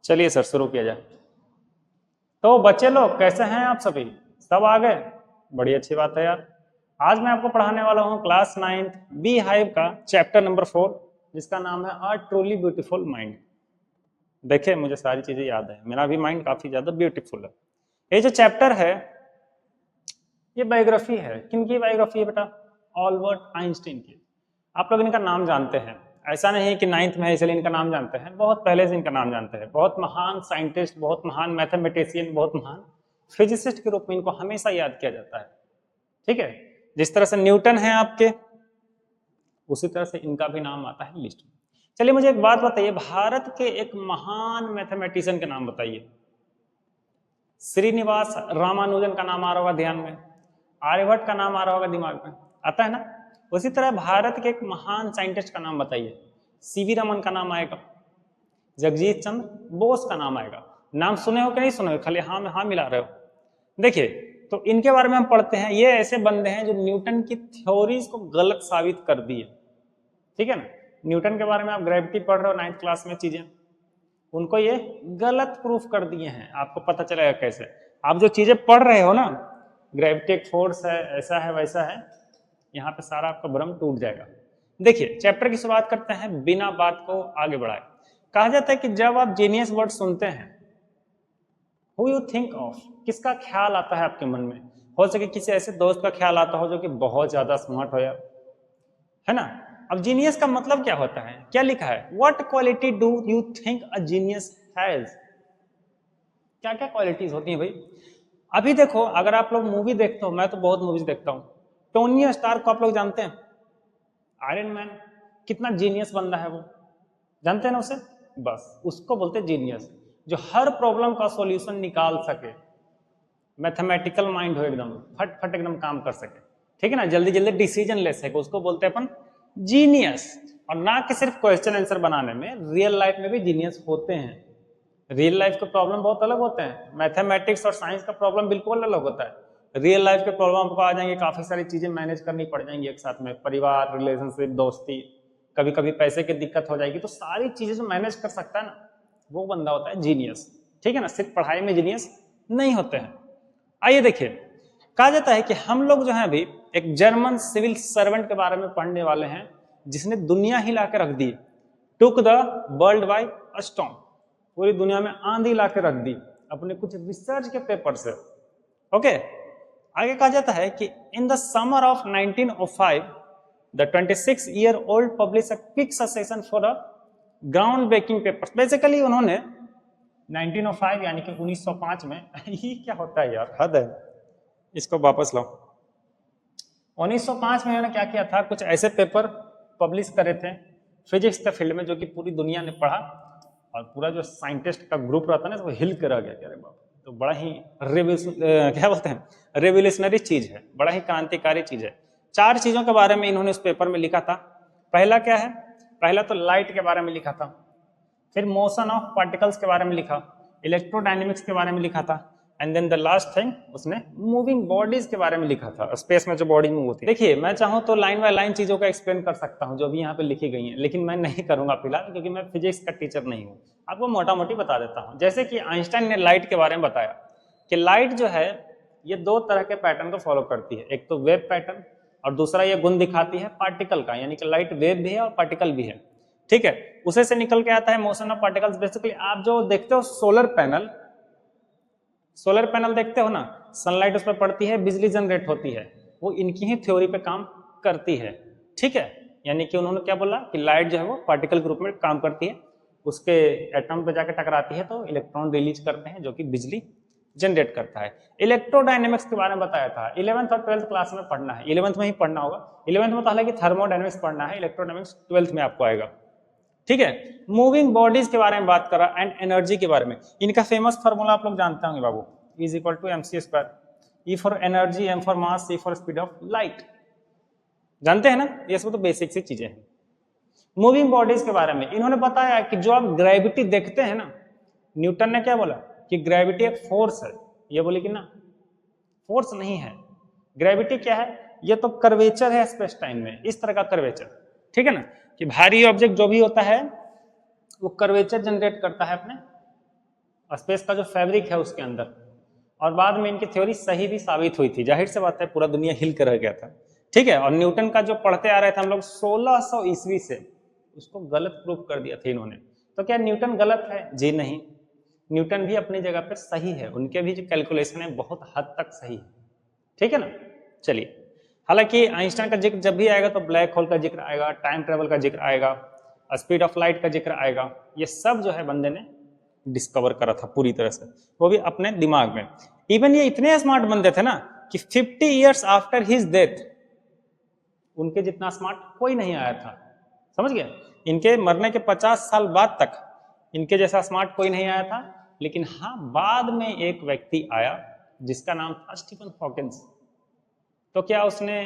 चलिए सर शुरू किया जाए। तो बच्चे लोग कैसे हैं आप सभी? सब आ गए? बड़ी अच्छी बात है यार। आज मैं आपको पढ़ाने वाला हूँ क्लास 9th बी हाइव का चैप्टर नंबर 4 जिसका नाम है अ ट्रूली ब्यूटीफुल माइंड। देखिए मुझे सारी चीजें याद है, मेरा भी माइंड काफी ज्यादा ब्यूटीफुल है। ये जो चैप्टर है ये बायोग्राफी है। किनकी बायोग्राफी है बेटा? ऑल्बर्ट आइंस्टीन की। आप लोग इनका नाम जानते हैं, ऐसा नहीं है कि 9th में है इसलिए इनका नाम जानते हैं, बहुत पहले से इनका नाम जानते हैं। बहुत महान साइंटिस्ट, बहुत महान मैथमेटिशियन, बहुत महान फिजिसिस्ट के रूप में इनको हमेशा याद किया जाता है। ठीक है, जिस तरह से न्यूटन है आपके, उसी तरह से इनका भी नाम आता है लिस्ट में। चलिए मुझे एक बात बताइए, भारत के एक महान मैथमेटिशियन के नाम बताइए। श्रीनिवास रामानुजन का नाम आ रहा होगा ध्यान में, आर्यभट्ट का नाम आ रहा होगा दिमाग में, आता है ना? उसी तरह भारत के एक महान साइंटिस्ट का नाम बताइए। सीवी रमन का नाम आएगा, जगजीत चंद्र बोस का नाम आएगा। नाम सुने हो कि नहीं सुने हो? खाली हाँ में हाँ मिला रहे हो। देखिए तो इनके बारे में हम पढ़ते हैं। ये ऐसे बंदे हैं जो न्यूटन की थ्योरीज को गलत साबित कर दिए। ठीक है ना? न्यूटन के बारे में आप ग्रेविटी पढ़ रहे हो 9th क्लास में चीजें, उनको ये गलत प्रूफ कर दिए हैं। आपको पता चलेगा कैसे? आप जो चीजें पढ़ रहे हो ना, ग्रेविटी एक फोर्स है, ऐसा है वैसा है, यहाँ पे सारा आपका भ्रम टूट जाएगा। देखिए चैप्टर की शुरुआत करते हैं बिना बात को आगे बढ़ाए। कहा जाता है कि जब आप जीनियस वर्ड सुनते हैं, हु यू थिंक ऑफ, किसका ख्याल आता है आपके मन में? हो सके किसी ऐसे दोस्त का ख्याल आता हो जो कि बहुत ज्यादा स्मार्ट हो यार, है ना? अब जीनियस का मतलब क्या होता है? क्या लिखा है? What quality do you think a genius has? क्या क्या क्वालिटीज होती हैं भाई? अभी देखो, अगर आप लोग मूवी देखते हो, मैं तो बहुत मूवीज देखता हूँ, टोनी स्टार्क को आप लोग जानते हैं? आयरन मैन, कितना जीनियस बंदा है वो, जानते हैं ना उसे? बस उसको बोलते हैं जीनियस, जो हर प्रॉब्लम का सॉल्यूशन निकाल सके, मैथमेटिकल माइंड हो, एकदम फट फट एकदम काम कर सके। ठीक है ना? जल्दी जल्दी डिसीजन ले सके, उसको बोलते हैं अपन जीनियस। और ना कि सिर्फ क्वेश्चन आंसर बनाने में, रियल लाइफ में भी जीनियस होते हैं। रियल लाइफ के प्रॉब्लम बहुत अलग होते हैं, मैथमेटिक्स और साइंस का प्रॉब्लम बिल्कुल अलग होता है। रियल लाइफ के प्रॉब्लम आपको आ जाएंगे, काफी सारी चीजें मैनेज करनी पड़ जाएंगी एक साथ में, परिवार, रिलेशनशिप, दोस्ती, कभी कभी पैसे की दिक्कत हो जाएगी, तो सारी चीजें जो मैनेज कर सकता है ना, वो बंदा होता है जीनियस। ठीक है ना? सिर्फ पढ़ाई में जीनियस नहीं होते हैं। आइए देखिए, कहा जाता है कि हम लोग जो है अभी एक जर्मन सिविल सर्वेंट के बारे में पढ़ने वाले हैं जिसने दुनिया हिला के रख दी, took the world by a storm, पूरी दुनिया में आंधी ला के रख दी अपने कुछ रिसर्च के पेपर से। ओके, आगे कहा जाता है कि in the summer of 1905 the 26-year-old publish a quick succession for a ground breaking paper. Basically उन्होंने 1905 यानी कि 1905 में ये क्या होता है यार, हद है, इसको वापस लाओ। 1905 में उन्होंने क्या किया था, कुछ ऐसे पेपर पब्लिश करे थे फिजिक्स के फील्ड में जो कि पूरी दुनिया ने पढ़ा, और पूरा जो साइंटिस्ट का ग्रुप रहता है ना, वो हिल कर आ गया कि अरे बाप, तो बड़ा ही क्या बोलते हैं, रेवोल्यूशनरी चीज है, बड़ा ही क्रांतिकारी चीज है। 4 चीजों के बारे में इन्होंने उस पेपर में लिखा था। पहला क्या है? पहला तो लाइट के बारे में लिखा था, फिर मोशन ऑफ पार्टिकल्स के बारे में लिखा, इलेक्ट्रोडायनेमिक्स के बारे में लिखा था, and then the last thing उसने मूविंग बॉडीज के बारे में लिखा था, स्पेस में जो बॉडी मूव होती है। देखिए मैं चाहूँ तो लाइन बाय लाइन चीजों का एक्सप्लेन कर सकता हूँ जो भी यहाँ पे लिखी गई है, लेकिन मैं नहीं करूंगा फिलहाल, क्योंकि मैं फिजिक्स का टीचर नहीं हूँ। आपको मोटा मोटी बता देता हूँ। जैसे कि आइंस्टाइन ने लाइट के बारे में बताया कि लाइट जो है ये 2 तरह के पैटर्न को फॉलो करती है, एक तो वेव पैटर्न, और दूसरा ये गुण दिखाती है पार्टिकल का, यानी कि लाइट वेव भी है और पार्टिकल भी है। ठीक है, उसे से निकल के आता है मोशन ऑफ पार्टिकल्स। बेसिकली आप जो देखते हो सोलर पैनल, सोलर पैनल देखते हो ना, सनलाइट उस पर पड़ती है, बिजली जनरेट होती है, वो इनकी ही थ्योरी पे काम करती है। ठीक है, यानी कि उन्होंने क्या बोला कि लाइट जो है वो पार्टिकल के रूप में काम करती है, उसके एटम पे जाकर टकराती है तो इलेक्ट्रॉन रिलीज करते हैं जो कि बिजली जनरेट करता है। इलेक्ट्रोडायनेमिक्स के बारे में बताया था, 11th और 12th क्लास में पढ़ना है, 11th में ही पढ़ना होगा। 11th में तो हालांकि थर्मोडायनेमिक्स पढ़ना है, इलेक्ट्रोडायनेमिक्स 12th में आपको आएगा। ठीक है, मूविंग बॉडीज के बारे में बात करा एंड एनर्जी के बारे में। इनका फेमस फार्मूला आप लोग जानते होंगे बाबू, is equal to mc², E for energy, M for mass, C for speed of light. जानते हैं ना? ये सब तो बेसिक सी चीजें हैं। मूविंग बॉडीज के बारे में इन्होंने बताया कि जो आप ग्रेविटी देखते हैं ना, न्यूटन ने क्या बोला कि ग्रेविटी एक फोर्स है, ये बोले कि ना फोर्स नहीं है, ग्रेविटी क्या है, ये तो कर्वेचर है स्पेस टाइम में, इस तरह का कर्वेचर। ठीक है ना, कि भारी ऑब्जेक्ट जो भी होता है वो कर्वेचर जनरेट करता है अपने स्पेस का जो फैब्रिक है उसके अंदर, और बाद में इनकी थ्योरी सही भी साबित हुई थी। जाहिर सी बात है पूरा दुनिया हिल कर रह गया था, ठीक है। और न्यूटन का जो पढ़ते आ रहे थे हम लोग 1600 ईस्वी से, उसको गलत प्रूफ कर दिया था इन्होंने। तो क्या न्यूटन गलत है? जी नहीं, न्यूटन भी अपनी जगह पर सही है, उनके भी जो कैलकुलेशन है बहुत हद तक सही है, ठीक है ना। चलिए, हालांकि आइंस्टाइन का जिक्र जब भी आएगा तो ब्लैक होल का जिक्र आएगा, टाइम ट्रेवल का जिक्र आएगा, स्पीड ऑफ लाइट का जिक्र आएगा। ये सब जो है बंदे ने डिस्कवर करा था पूरी तरह से, वो भी अपने दिमाग में। इवन ये इतने स्मार्ट बंदे थे ना कि 50 ईयर्स आफ्टर हिज डेथ उनके जितना स्मार्ट कोई नहीं आया था, समझ गए। इनके मरने के 50 साल बाद तक इनके जैसा स्मार्ट कोई नहीं आया था। लेकिन हाँ, बाद में एक व्यक्ति आया जिसका नाम था स्टीफन हॉकिंस। तो क्या उसने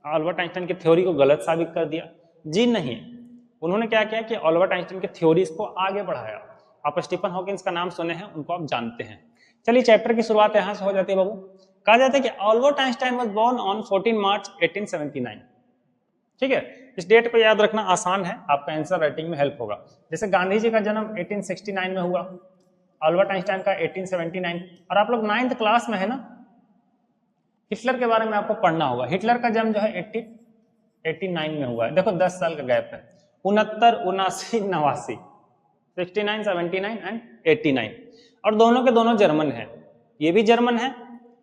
अल्बर्ट आइंस्टाइन की थ्योरी को गलत साबित कर दिया? जी नहीं, उन्होंने क्या किया कि अल्बर्ट आइंस्टाइन की थ्योरीज को आगे बढ़ाया। आप स्टीफन हॉकिंस का नाम सुने हैं, उनको आप जानते हैं। चलिए, चैप्टर की शुरुआत यहां से हो जाती है बाबू। कहा जाता है कि Albert Einstein was born on 14 March 1879, ठीक है। इस डेट को याद रखना आसान है, आपका आंसर राइटिंग में हेल्प होगा। जैसे गांधी जी का जन्म 1869 में हुआ, अल्बर्ट आइंस्टाइन का 1879। और आप लोग 9th क्लास में है ना, हिटलर के बारे में आपको पढ़ना होगा। हिटलर का जन्म जो है 1889 में हुआ है। देखो 10 साल का गैप है, 69, 79, 89, 69, 79 एंड 89। और दोनों के दोनों जर्मन है, ये भी जर्मन है।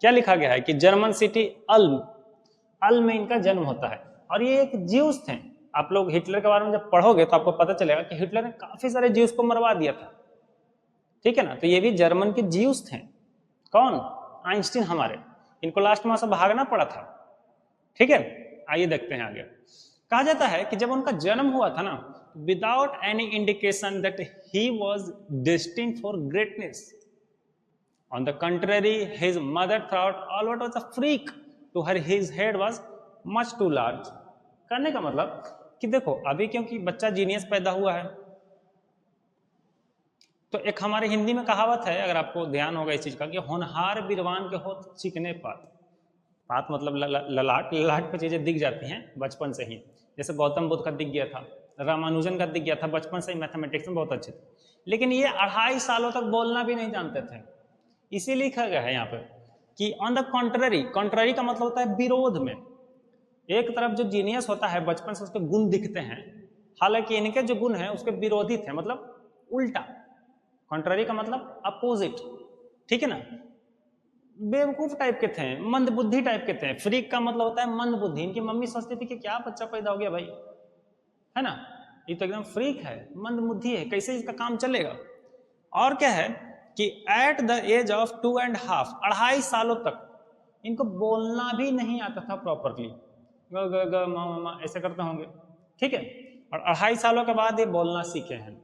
क्या लिखा गया है कि जर्मन सिटी अल्म में इनका जन्म होता है। और ये एक ज्यूस थे। आप लोग हिटलर के बारे में जब पढ़ोगे तो आपको पता चलेगा कि हिटलर ने काफी सारे ज्यूस को मरवा दिया था, ठीक है ना। तो ये भी जर्मन के ज्यूस थे। कौन? आइंस्टीन हमारे। इनको लास्ट में से भागना पड़ा था, ठीक है। आइए देखते हैं आगे। कहा जाता है कि जब उनका जन्म हुआ था ना, without any indication that he was destined for greatness, on the contrary his mother thought Albert was a freak, to her his head was much too large. करने का मतलब कि देखो, अभी क्योंकि बच्चा जीनियस पैदा हुआ है, तो एक हमारे हिंदी में कहावत है, अगर आपको ध्यान होगा इस चीज का, कि होनहार बिरवान के होत चिकने पात। पात मतलब ललाट, ललाट पे चीजें दिख जाती हैं बचपन से ही। जैसे गौतम बुद्ध का दिख गया था, रामानुजन का दिख गया था, बचपन से ही मैथमेटिक्स में बहुत अच्छे थे। लेकिन ये 2.5 सालों तक बोलना भी नहीं जानते थे। इसीलिए लिखा गया है यहाँ पे कि ऑन द कॉन्ट्ररी, कॉन्ट्ररी का मतलब होता है विरोध में। एक तरफ जो जीनियस होता है बचपन से उसके गुण दिखते हैं, हालांकि इनके जो गुण हैं उसके विरोधी थे, मतलब उल्टा। कॉन्ट्ररी का मतलब अपोजिट, ठीक है ना। बेवकूफ टाइप के थे, मंद बुद्धि टाइप के थे। फ्रीक का मतलब होता है मंद बुद्धि। इनकी मम्मी सोचती थी कि क्या बच्चा पैदा हो गया भाई, है ना, ये तो एकदम फ्रीक है, मंद बुद्धि है, कैसे इसका काम चलेगा। और क्या है कि एट द एज ऑफ 2.5, 2.5 सालों तक इनको बोलना भी नहीं आता था प्रॉपरली। ग ग ग मा ऐसे करते होंगे, ठीक है। और 2.5 सालों के बाद ये बोलना सीखे हैं।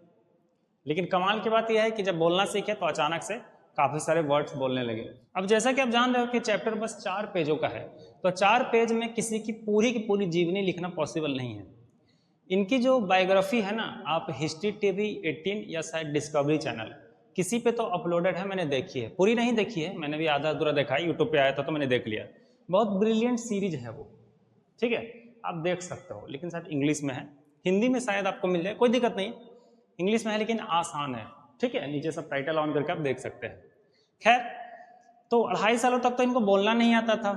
लेकिन कमाल की बात यह है कि जब बोलना सीखे तो अचानक से काफी सारे वर्ड्स बोलने लगे। अब जैसा कि आप जान रहे हो कि चैप्टर बस 4 पेजों का है, तो 4 पेज में किसी की पूरी जीवनी लिखना पॉसिबल नहीं है। इनकी जो बायोग्राफी है ना, आप हिस्ट्री टीवी 18 या शायद डिस्कवरी चैनल किसी पे तो अपलोडेड है, मैंने देखी है। पूरी नहीं देखी है, मैंने भी आधा अधूरा देखा है, यूट्यूब पे आया था तो मैंने देख लिया। बहुत ब्रिलियंट सीरीज है वो, ठीक है, आप देख सकते हो। लेकिन शायद इंग्लिश में है, हिंदी में शायद आपको मिल जाए, कोई दिक्कत नहीं। इंग्लिश में है लेकिन आसान है, ठीक है। नीचे सब टाइटल ऑन करके आप देख सकते हैं। खैर, तो 2.5 सालों तक तो इनको बोलना नहीं आता था।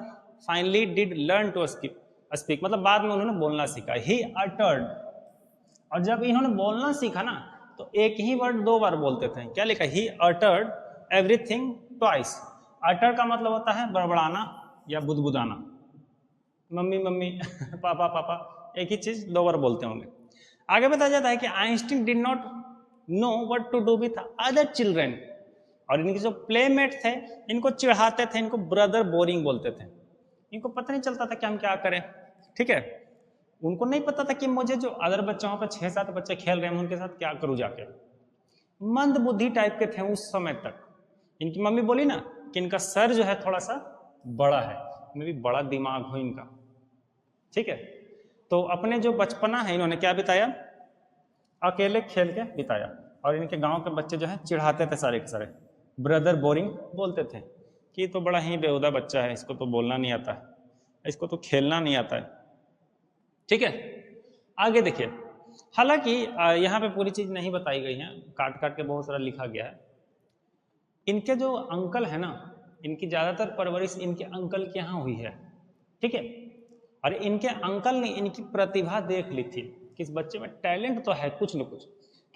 Finally did learn to speak, मतलब बाद में उन्होंने बोलना सीखा। ही अटर्ड, और जब इन्होंने बोलना सीखा ना, तो एक ही वर्ड 2 बार बोलते थे। क्या लिखा? He uttered everything twice. Utter का मतलब होता है बड़बड़ाना या बुदबुदाना, मम्मी मम्मी पापा पापा, एक ही चीज 2 बार बोलते होंगे। आगे बताया जाता है कि Einstein did not know what to do with other children, और इनके जो प्लेमेट थे इनको चिढ़ाते थे, इनको ब्रदर बोरिंग बोलते थे। इनको पता नहीं चलता था कि हम क्या करें, ठीक है। उनको नहीं पता था कि मुझे जो अदर बच्चे वहां पर 6-7 बच्चे खेल रहे हैं उनके साथ क्या करूं जाके। मंद बुद्धि टाइप के थे उस समय तक। इनकी मम्मी बोली ना कि इनका सर जो है थोड़ा सा बड़ा है, में भी बड़ा दिमाग हो इनका, ठीक है। तो अपने जो बचपना है इन्होंने क्या बिताया? अकेले खेल के बिताया। और इनके गांव के बच्चे जो है चिढ़ाते थे सारे के सारे, ब्रदर बोरिंग बोलते थे कि तो बड़ा ही बेहुदा बच्चा है, इसको तो बोलना नहीं आता है, इसको तो खेलना नहीं आता है, ठीक है। आगे देखिए, हालांकि यहाँ पे पूरी चीज नहीं बताई गई है, काट काट के बहुत सारा लिखा गया है। इनके जो अंकल है ना, इनकी ज़्यादातर परवरिश इनके अंकल के यहाँ हुई है, ठीक है। और इनके अंकल ने इनकी प्रतिभा देख ली थी कि इस बच्चे में टैलेंट तो है कुछ न कुछ,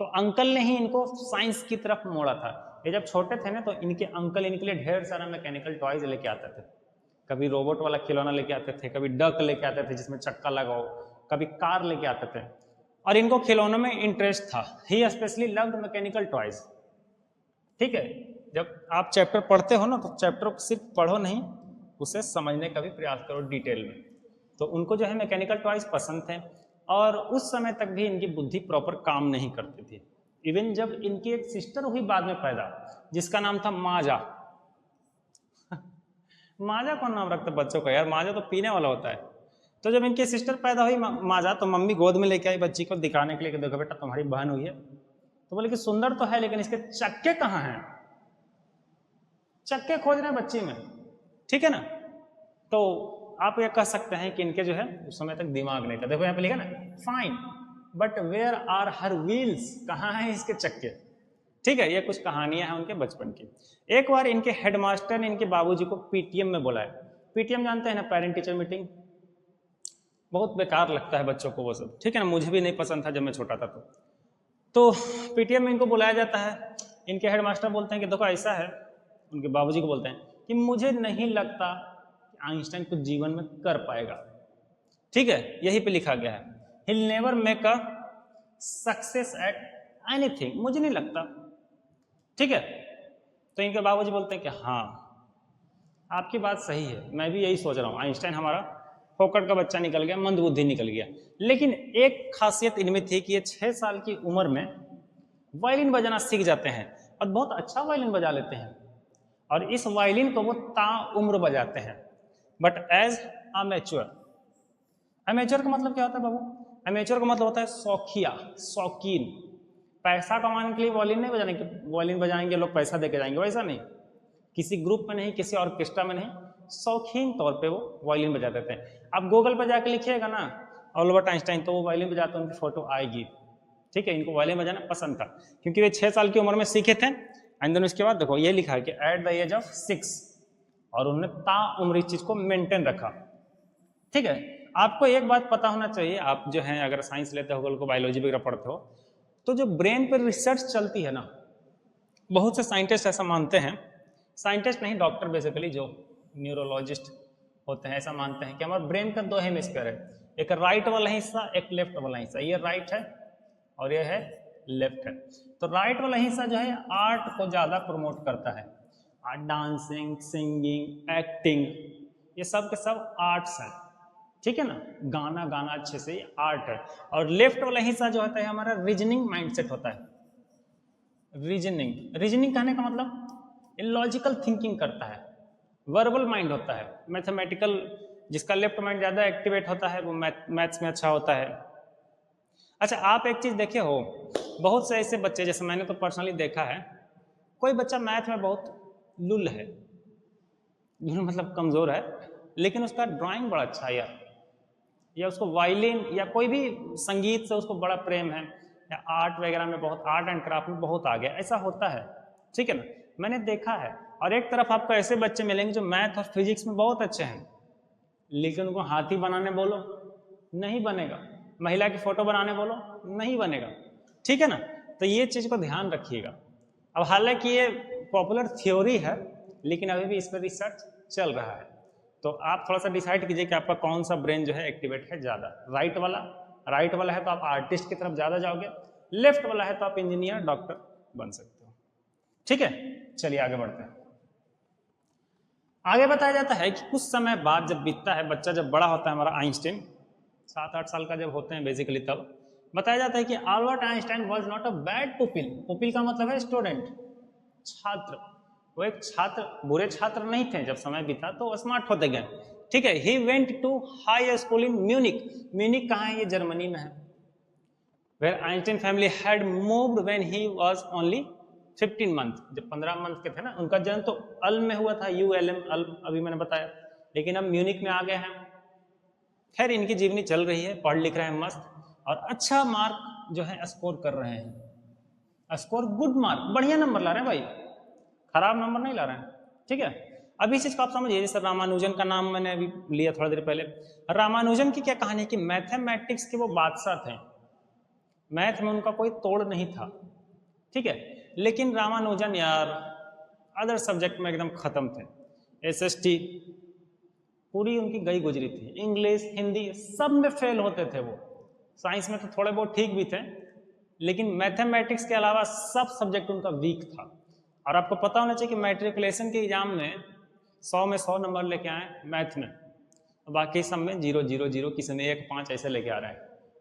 तो अंकल ने ही इनको साइंस की तरफ मोड़ा था। ये जब छोटे थे ना तो इनके अंकल इनके लिए ढेर सारा मैकेनिकल टॉयज लेके आते थे। कभी रोबोट वाला खिलौना लेके आते थे, कभी डक लेके आते थे जिसमें चक्का लगा हो, कभी कार लेके आते थे। और इनको खिलौनों में इंटरेस्ट था। ही स्पेशली लव्ड मैकेनिकल टॉयज, ठीक है। जब आप चैप्टर पढ़ते हो ना तो चैप्टर को सिर्फ पढ़ो नहीं, उसे समझने का भी प्रयास करो डिटेल में। तो उनको जो है मैकेनिकल टॉयज पसंद थे और उस समय तक भी इनकी बुद्धि प्रॉपर काम नहीं करती थी। इवन जब इनकी एक सिस्टर हुई बाद में पैदा, जिसका नाम था माजा। माजा कौन नाम रखता बच्चों का यार, माजा तो पीने वाला होता है। तो जब इनकी सिस्टर पैदा हुई माजा, तो मम्मी गोद में लेके आई बच्ची को दिखाने के लिए कि देखो बेटा तुम्हारी बहन हुई है। तो बोले कि सुंदर तो है लेकिन इसके चक्के कहाँ हैं, चक्के खोज रहे हैं बच्ची में, ठीक है ना। तो आप ये कह सकते हैं कि इनके जो है उस समय तक दिमाग नहीं था। देखो यहाँ पे लिखा ना, fine but where are her wheels, कहाँ है इसके चक्के, ठीक है। ये कुछ कहानियां हैं उनके बचपन की। एक बार इनके हेडमास्टर ने इनके बाबूजी को पीटीएम में बुलाया। पीटीएम जानते हैं ना, पेरेंट टीचर मीटिंग। बहुत बेकार लगता है बच्चों को वो सब, ठीक है ना। मुझे भी नहीं पसंद था जब मैं छोटा था। तो पीटीएम में इनको बुलाया जाता है। इनके हेडमास्टर बोलते हैं कि देखो ऐसा है, उनके बाबूजी को बोलते हैं कि मुझे नहीं लगता कि आइंस्टाइन कुछ जीवन में कर पाएगा, ठीक है। यही पे लिखा गया है, he'll never make a success at anything, मुझे नहीं लगता, ठीक है। तो इनके बाबूजी बोलते हैं कि हाँ आपकी बात सही है, मैं भी यही सोच रहा हूँ, आइंस्टाइन हमारा फोकट का बच्चा निकल गया, मंदबुद्धि निकल गया। लेकिन एक खासियत इनमें थी कि ये 6 साल की उम्र में वायलिन बजाना सीख जाते हैं और बहुत अच्छा वायलिन बजा लेते हैं। और इस वायलिन को वो ताउम्र बजाते हैं, बट एज अमेच्योर। अमेच्योर का मतलब क्या होता है बाबू? अमेच्योर का मतलब होता है शौकिया, शौकीन। पैसा कमाने के लिए वायलिन नहीं बजाने के, वायलिन बजाएंगे लोग पैसा देके जाएंगे, वैसा नहीं। किसी ग्रुप में नहीं, किसी ऑर्केस्ट्रा में नहीं, शौकीन तौर पे वो वायलिन बजा देते हैं। आप गूगल पर जाके लिखिएगा ना अल्बर्ट आइंस्टाइन, तो वो वायलिन बजाते हैं, उनकी फोटो आएगी, ठीक है। इनको वायलिन बजाना पसंद था क्योंकि वे 6 साल की उम्र में सीखे थे। एंड देन उसके बाद देखो ये लिखा है कि एट द एज ऑफ 6, और उन्होंने ताउम्र इस चीज को मेंटेन रखा, ठीक है। आपको एक बात पता होना चाहिए, आप जो है अगर साइंस लेते हो, को बायोलॉजी वगैरह पढ़ते हो, तो जो ब्रेन पर रिसर्च चलती है ना, बहुत से साइंटिस्ट ऐसा मानते हैं, साइंटिस्ट नहीं डॉक्टर बेसिकली जो न्यूरोलॉजिस्ट होते हैं, ऐसा मानते हैं कि हमारे ब्रेन का 2 हेमिस्फीयर है, एक राइट वाला हिस्सा, एक लेफ्ट वाला हिस्सा। ये राइट है और ये है लेफ्ट है। तो राइट वाला हिस्सा जो है आर्ट को ज़्यादा प्रमोट करता है, डांसिंग, सिंगिंग, एक्टिंग, ये सब के सब आर्ट्स हैं, ठीक है ना। गाना गाना अच्छे से ये आर्ट है। और लेफ्ट वाला हिस्सा जो होता है हमारा रीजनिंग माइंडसेट होता है। रीजनिंग कहने का मतलब लॉजिकल थिंकिंग करता है, वर्बल माइंड होता है, मैथमेटिकल। जिसका लेफ्ट माइंड ज़्यादा एक्टिवेट होता है वो मैथ्स में अच्छा होता है। अच्छा, आप एक चीज़ देखे हो, बहुत से ऐसे बच्चे, जैसे मैंने तो पर्सनली देखा है, कोई बच्चा मैथ में बहुत लुल है, लुल मतलब कमज़ोर है, लेकिन उसका ड्राइंग बड़ा अच्छा है यार, या उसको वायलिन या कोई भी संगीत से उसको बड़ा प्रेम है, या आर्ट वगैरह में बहुत, आर्ट एंड क्राफ्ट में बहुत आगे, ऐसा होता है, ठीक है ना, मैंने देखा है। और एक तरफ आपको ऐसे बच्चे मिलेंगे जो मैथ और फिजिक्स में बहुत अच्छे हैं, लेकिन उनको हाथी बनाने बोलो नहीं बनेगा, महिला की फोटो बनाने बोलो नहीं बनेगा, ठीक है ना। तो ये चीज़ को ध्यान रखिएगा। अब हालांकि ये पॉपुलर थ्योरी है, लेकिन अभी भी इस पर रिसर्च चल रहा है। तो आप थोड़ा सा डिसाइड कीजिए कि आपका कौन सा ब्रेन जो है एक्टिवेट है ज़्यादा। राइट वाला है तो आप आर्टिस्ट की तरफ ज़्यादा जाओगे, लेफ्ट वाला है तो आप इंजीनियर, डॉक्टर बन सकते हो, ठीक है। चलिए आगे बढ़ते हैं। आगे बताया जाता है कि कुछ समय बाद जब बीतता है, बच्चा जब बड़ा होता है, हमारा आइंस्टाइन 7-8 साल का जब होते हैं बेसिकली, तब बताया जाता है कि Albert Einstein was not a bad pupil. Pupil का मतलब है स्टूडेंट, छात्र। वो एक छात्र, बुरे छात्र नहीं थे, जब समय बीता तो स्मार्ट होते गए, ठीक है। He went to high school in Munich. Munich कहाँ है? ये जर्मनी में है। Where Einstein family had moved when he was only 15 month. जब 15 मंथ के थे ना, उनका जन्म तो अल्म में हुआ था, ULM अल्म, अभी मैंने बताया, लेकिन अब म्यूनिक में आ गए हैं। खैर इनकी जीवनी चल रही है, पढ़ लिख रहे हैं मस्त, और अच्छा मार्क जो है स्कोर कर रहे हैं, स्कोर गुड मार्क, बढ़िया नंबर ला रहे हैं भाई। खराब नंबर नहीं ला रहे हैं, ठीक है। अभी इस चीज को आप समझिए, जैसे रामानुजन का नाम मैंने अभी लिया थोड़ा देर पहले। रामानुजन की क्या कहानी कि मैथमेटिक्स के वो बादशाह थे, मैथ में उनका कोई तोड़ नहीं था, ठीक है। लेकिन रामानुजन यार अदर सब्जेक्ट में एकदम खत्म थे, एसएसटी पूरी उनकी गई गुजरी थी, इंग्लिश हिंदी सब में फेल होते थे वो। साइंस में तो थोड़े बहुत ठीक भी थे, लेकिन मैथमेटिक्स के अलावा सब सब्जेक्ट उनका वीक था। और आपको पता होना चाहिए कि मैट्रिकुलेशन के एग्जाम में 100 में 100 नंबर लेके आए मैथ में, बाकी सब में 0 0 0, किसी में 1 5 ऐसे लेके आ रहे हैं,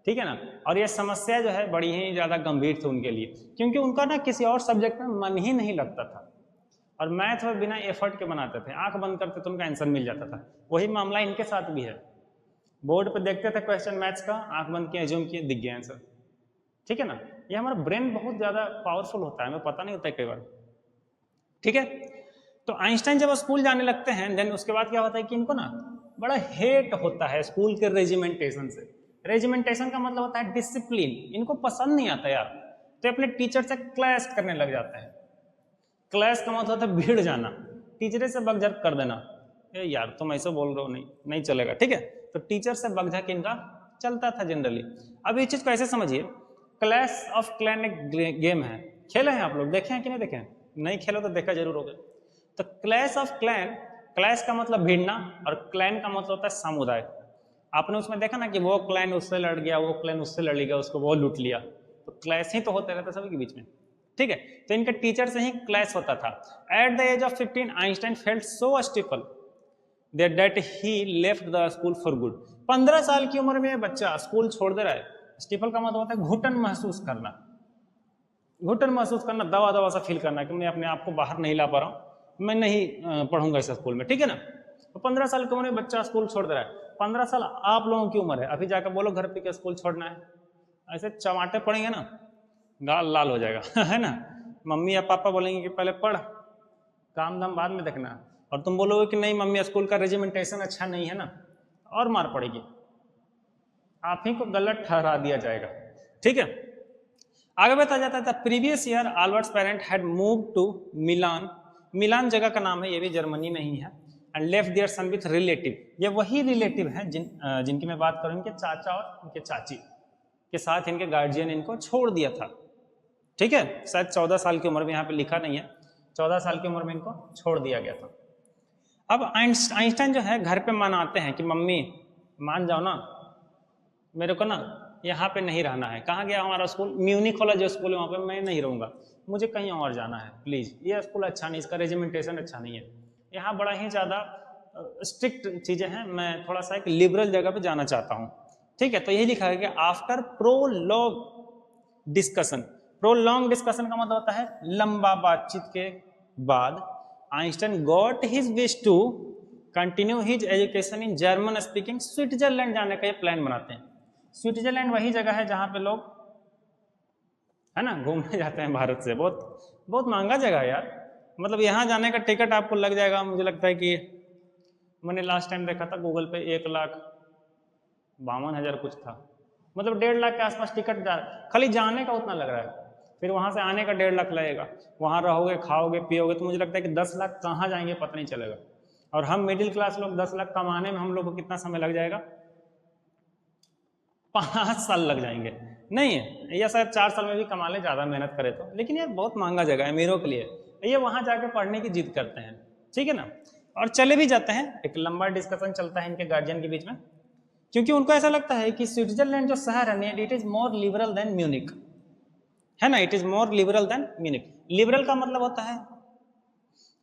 ठीक है ना। और ये समस्या जो है बड़ी ही ज़्यादा गंभीर थी उनके लिए, क्योंकि उनका ना किसी और सब्जेक्ट में मन ही नहीं लगता था, और मैथ में बिना एफर्ट के बनाते थे, आंख बंद करते तो उनका आंसर मिल जाता था। वही मामला इनके साथ भी है, बोर्ड पे देखते थे क्वेश्चन मैथ्स का, आंख बंद किया, एज्यूम किए, दिख गया आंसर, ठीक है ना। ये हमारा ब्रेन बहुत ज़्यादा पावरफुल होता है, हमें पता नहीं होता है कई बार, ठीक है। तो आइंस्टाइन जब स्कूल जाने लगते हैं, देन उसके बाद क्या होता है कि इनको ना बड़ा हेट होता है स्कूल के रेजिमेंटेशन से। रेजिमेंटेशन का मतलब होता है डिसिप्लिन, इनको पसंद नहीं आता यार, तो अपने टीचर से क्लैश करने लग जाते हैं। क्लैश का मतलब होता है भीड़ जाना, टीचर से बकझक कर देना, ए यार तुम ऐसे बोल रहे हो, नहीं चलेगा, ठीक है। तो टीचर से बकझक इनका चलता था जनरली। अब इस चीज को ऐसे समझिए, क्लैश ऑफ क्लैन एक गेम है, खेले हैं आप लोग, देखे हैं कि नहीं देखे हैं? नहीं खेलो तो देखा जरूर होगा। तो क्लैश ऑफ क्लैन, क्लैश का मतलब भिड़ना और क्लैन का मतलब होता है समुदाय। आपने उसमें देखा ना कि वो क्लैन उससे लड़ गया, वो क्लैन उससे लड़ गया, उसको वो लूट लिया, तो क्लैश ही तो होते रहता सभी के बीच में, ठीक है। तो इनके टीचर से ही क्लैश होता था। At the age of 15 Einstein felt so stifle that he left the school for good. 15 साल की उम्र में बच्चा स्कूल छोड़ दे रहा है। स्टिफल का मतलब होता है घुटन महसूस करना, घुटन महसूस करना, दवा दवा सा फील करना कि मैं अपने आप को बाहर नहीं ला पा रहा हूँ, मैं नहीं पढ़ूंगा इस स्कूल में, ठीक है ना। तो 15 साल की उम्र में बच्चा स्कूल छोड़ दे रहा है। 15 साल आप लोगों की उम्र है, अभी जाकर बोलो घर पे क्या स्कूल छोड़ना है, ऐसे चमाटे पड़ेंगे ना, गाल लाल हो जाएगा है ना। मम्मी या पापा बोलेंगे कि पहले पढ़, काम धाम बाद में देखना, और तुम बोलोगे कि नहीं मम्मी स्कूल का रेजिमेंटेशन अच्छा नहीं है ना, और मार पड़ेगी, आप ही को गलत ठहरा दिया जाएगा, ठीक है। आगे बताया जाता था previous year Albert's parent had move to Milan, Milan जगह का नाम है, ये भी जर्मनी में ही है, and left their son with relative. ये वही रिलेटिव हैं जिनकी मैं बात करूं, इनके चाचा और इनके चाची के साथ इनके गार्जियन इनको छोड़ दिया था, ठीक है। शायद 14 साल की उम्र में, यहाँ पे लिखा नहीं है, 14 साल की उम्र में इनको छोड़ दिया गया था। अब आइंस्टाइन जो है घर पे मनाते हैं कि मम्मी मान जाओ ना, मेरे को ना यहाँ पे नहीं रहना है। कहाँ गया हमारा स्कूल? म्यूनिक वाला जो स्कूल है वहाँ पे मैं नहीं रहूँगा, मुझे कहीं और जाना है प्लीज़, ये स्कूल अच्छा नहीं, इसका रेजिमेंटेशन अच्छा नहीं है, यहाँ बड़ा ही ज़्यादा स्ट्रिक्ट चीज़ें हैं, मैं थोड़ा सा एक लिबरल जगह पे जाना चाहता हूँ, ठीक है। तो यही लिखा है कि after prolong discussion, prolong discussion का मतलब होता है लंबा बातचीत के बाद, Einstein got his wish to continue his education in German speaking Switzerland जाने का ये प्लान बनाते हैं। स्विट्जरलैंड वही जगह है जहाँ पे लोग है ना घूमने जाते हैं भारत से, बहुत बहुत महंगा जगह है यार, मतलब यहाँ जाने का टिकट आपको लग जाएगा, मुझे लगता है कि मैंने लास्ट टाइम देखा था गूगल पे 1,52,000 कुछ था, मतलब 1.5 लाख के आसपास टिकट खाली जाने का उतना लग रहा है, फिर वहाँ से आने का 1.5 लाख लगेगा, वहाँ रहोगे खाओगे पियोगे, तो मुझे लगता है कि 10 लाख कहाँ जाएंगे पता नहीं चलेगा। और हम मिडिल क्लास लोग 10 लाख कमाने में हम लोग को कितना समय लग जाएगा? 5 साल लग जाएंगे, नहीं है या शायद 4 साल में भी कमा ले ज़्यादा मेहनत करे तो, लेकिन ये बहुत महंगा जगह है अमीरों के लिए, ये वहाँ जाके पढ़ने की जिद करते हैं, ठीक है ना। और चले भी जाते हैं, एक लंबा डिस्कशन चलता है इनके गार्जियन के बीच में, क्योंकि उनको ऐसा लगता है कि स्विट्जरलैंड जो शहर है it is more liberal than Munich, है ना, it is more liberal than Munich. Liberal का मतलब होता है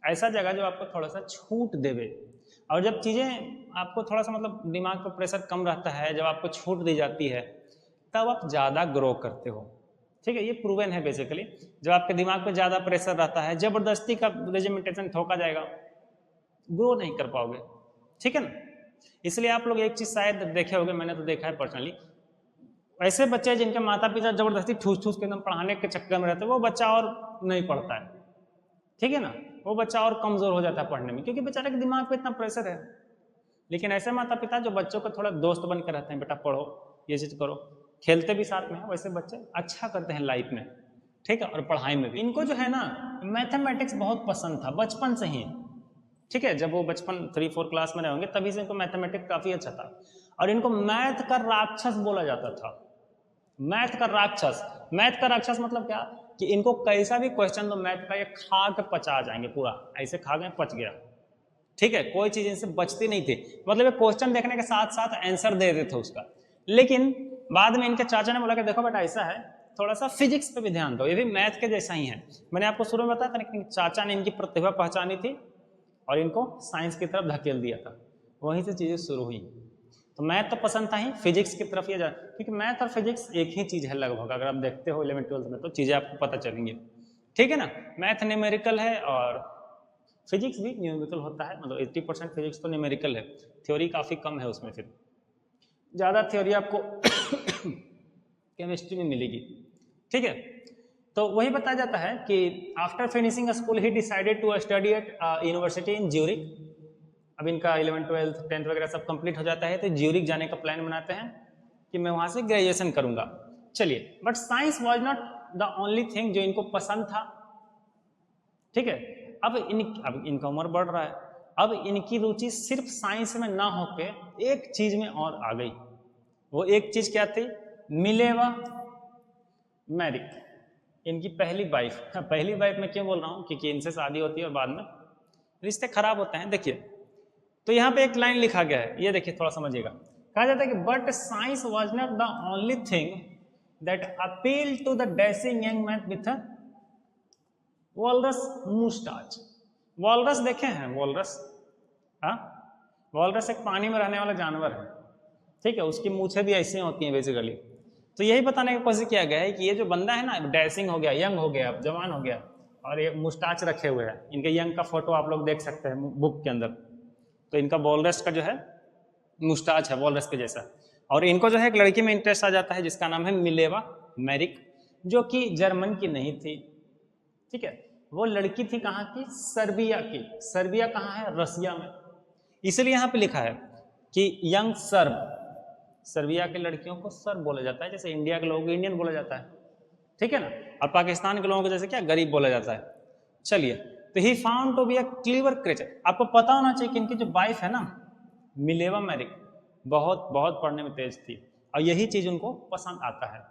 ऐसा जगह जो आपको थोड़ा सा छूट देवे, और जब चीज़ें आपको थोड़ा सा मतलब दिमाग पर प्रेशर कम रहता है, जब आपको छूट दी जाती है तब आप ज़्यादा ग्रो करते हो, ठीक है। ये प्रूवन है बेसिकली, जब आपके दिमाग पर ज़्यादा प्रेशर रहता है, जबरदस्ती का रेजिमेंटेशन ठोका जाएगा, ग्रो नहीं कर पाओगे, ठीक है ना। इसलिए आप लोग एक चीज़ शायद देखे होंगे, मैंने तो देखा है पर्सनली, ऐसे बच्चे जिनके माता पिता जबरदस्ती ठूस ठूस के एकदम पढ़ाने के चक्कर में रहते हैं, वो बच्चा और नहीं पढ़ता है, ठीक है ना, वो बच्चा और कमजोर हो जाता है पढ़ने में, क्योंकि बेचारे के दिमाग पे इतना प्रेशर है। लेकिन ऐसे माता पिता जो बच्चों को थोड़ा दोस्त बन के रहते हैं, बेटा पढ़ो, ये चीज़ करो, खेलते भी साथ में हैं, वैसे बच्चे अच्छा करते हैं लाइफ में, ठीक है, और पढ़ाई में भी इनको जो है ना मैथमेटिक्स बहुत पसंद था बचपन से ही। ठीक है, जब वो बचपन 3-4 क्लास में रहे होंगे तभी से इनको मैथमेटिक्स काफी अच्छा था, और इनको मैथ का राक्षस बोला जाता था। मैथ का राक्षस, मैथ का राक्षस मतलब क्या कि इनको कैसा भी क्वेश्चन दो मैथ का, ये खा के पचा जाएंगे पूरा, ऐसे खा गए पच गया। ठीक है, कोई चीज इनसे बचती नहीं थी, मतलब ये क्वेश्चन देखने के साथ साथ आंसर दे देते थे उसका। लेकिन बाद में इनके चाचा ने बोला कि देखो बेटा ऐसा है, थोड़ा सा फिजिक्स पे भी ध्यान दो, ये भी मैथ के जैसा ही है। मैंने आपको शुरू में बताया था लेकिन चाचा ने इनकी प्रतिभा पहचानी थी और इनको साइंस की तरफ धकेल दिया था, वहीं से चीजें शुरू हुई। तो मैथ तो पसंद था ही, फिजिक्स की तरफ ये जा, क्योंकि मैथ और फिजिक्स एक ही चीज है लगभग, अगर आप देखते हो 11th-12th में तो चीजें आपको पता चलेंगी। ठीक है ना, मैथ न्यूमेरिकल है और फिजिक्स भी न्यूमेरिकल होता है, मतलब 80% फिजिक्स तो न्यूमेरिकल है, थ्योरी काफी कम है उसमें, फिर ज्यादा थ्योरी आपको केमिस्ट्री में मिलेगी। ठीक है, तो वही बताया जाता है कि after finishing school he decided to study at university in Zurich. अब इनका 11th 12th 10th वगैरह सब कंप्लीट हो जाता है तो ज्यूरिक जाने का प्लान बनाते हैं कि मैं वहां से ग्रेजुएशन करूंगा। चलिए, but science was not the only thing जो इनको पसंद था। ठीक है, अब इनका उम्र बढ़ रहा है, अब इनकी रुचि सिर्फ साइंस में ना होके एक चीज में और आ गई। वो एक चीज क्या थी? मिलेवा मैरिक, इनकी पहली वाइफ। पहली वाइफ में क्यों बोल रहा हूँ, क्योंकि इनसे शादी होती है और बाद में रिश्ते खराब होते हैं। देखिए, तो यहाँ पे एक लाइन लिखा गया है, ये देखिए थोड़ा समझिएगा। कहा जाता है कि but science was not the only thing that appeal to the dashing young man with walrus moustache. Walrus देखे हैं? वॉलरस, हाँ, वॉलरस एक पानी में रहने वाला जानवर है। ठीक है, उसकी मूछें भी ऐसी होती हैं बेसिकली। तो यही बताने की कोशिश किया गया है कि ये जो बंदा है ना, डैशिंग हो गया, यंग हो गया, जवान हो गया, और ये मुस्टाच रखे हुए हैं। इनके यंग का फोटो आप लोग देख सकते हैं बुक के अंदर। तो इनका वॉलरस का जो है मुस्टाच है वॉलरस के जैसा। और इनको जो है एक लड़की में इंटरेस्ट आ जाता है जिसका नाम है मिलेवा मैरिक, जो कि जर्मन की नहीं थी। ठीक है, वो लड़की थी कहाँ की? सर्बिया की। सर्बिया कहाँ है? रसिया में। इसलिए यहाँ पे लिखा है कि यंग सर्ब, सर्बिया की लड़कियों को सर्ब बोला जाता है, जैसे इंडिया के लोगों को इंडियन बोला जाता है। ठीक है ना, और पाकिस्तान के लोगों को जैसे क्या गरीब बोला जाता है। चलिए, तो he found to be a clever creature. आपको पता होना चाहिए कि इनकी जो वाइफ है ना मिलेवा मैरिक, बहुत बहुत पढ़ने में तेज थी और यही चीज उनको पसंद आता है।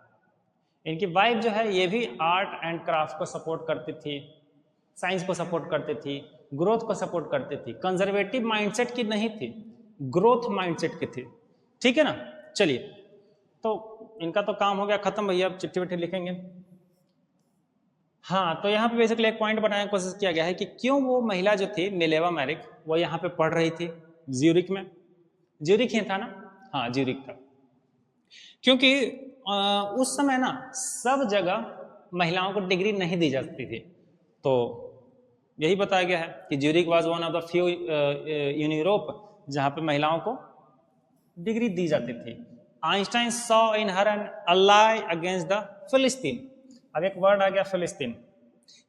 इनकी वाइफ जो है ये भी आर्ट एंड क्राफ्ट को सपोर्ट करती थी, साइंस को सपोर्ट करती थी, ग्रोथ को सपोर्ट करती थी, कंजर्वेटिव माइंडसेट की नहीं थी, ग्रोथ माइंडसेट की थी। ठीक है ना। चलिए, तो इनका तो काम हो गया खत्म भैया, अब चिट्ठी विट्ठी लिखेंगे। हाँ, तो यहाँ पे बेसिकली एक पॉइंट बनाने की कोशिश किया गया है कि क्यों वो महिला जो थी मिलेवा मैरिक वो यहाँ पे पढ़ रही थी ज्यूरिक में। ज्यूरिक ही था ना? हाँ, ज्यूरिक था। क्योंकि उस समय ना सब जगह महिलाओं को डिग्री नहीं दी जाती थी, तो यही बताया गया है कि Zurich was one of the few in Europe जहाँ पे महिलाओं को डिग्री दी जाती थी। Einstein saw in her an ally against the Philistine. अब एक वर्ड आ गया फिलिस्तीन।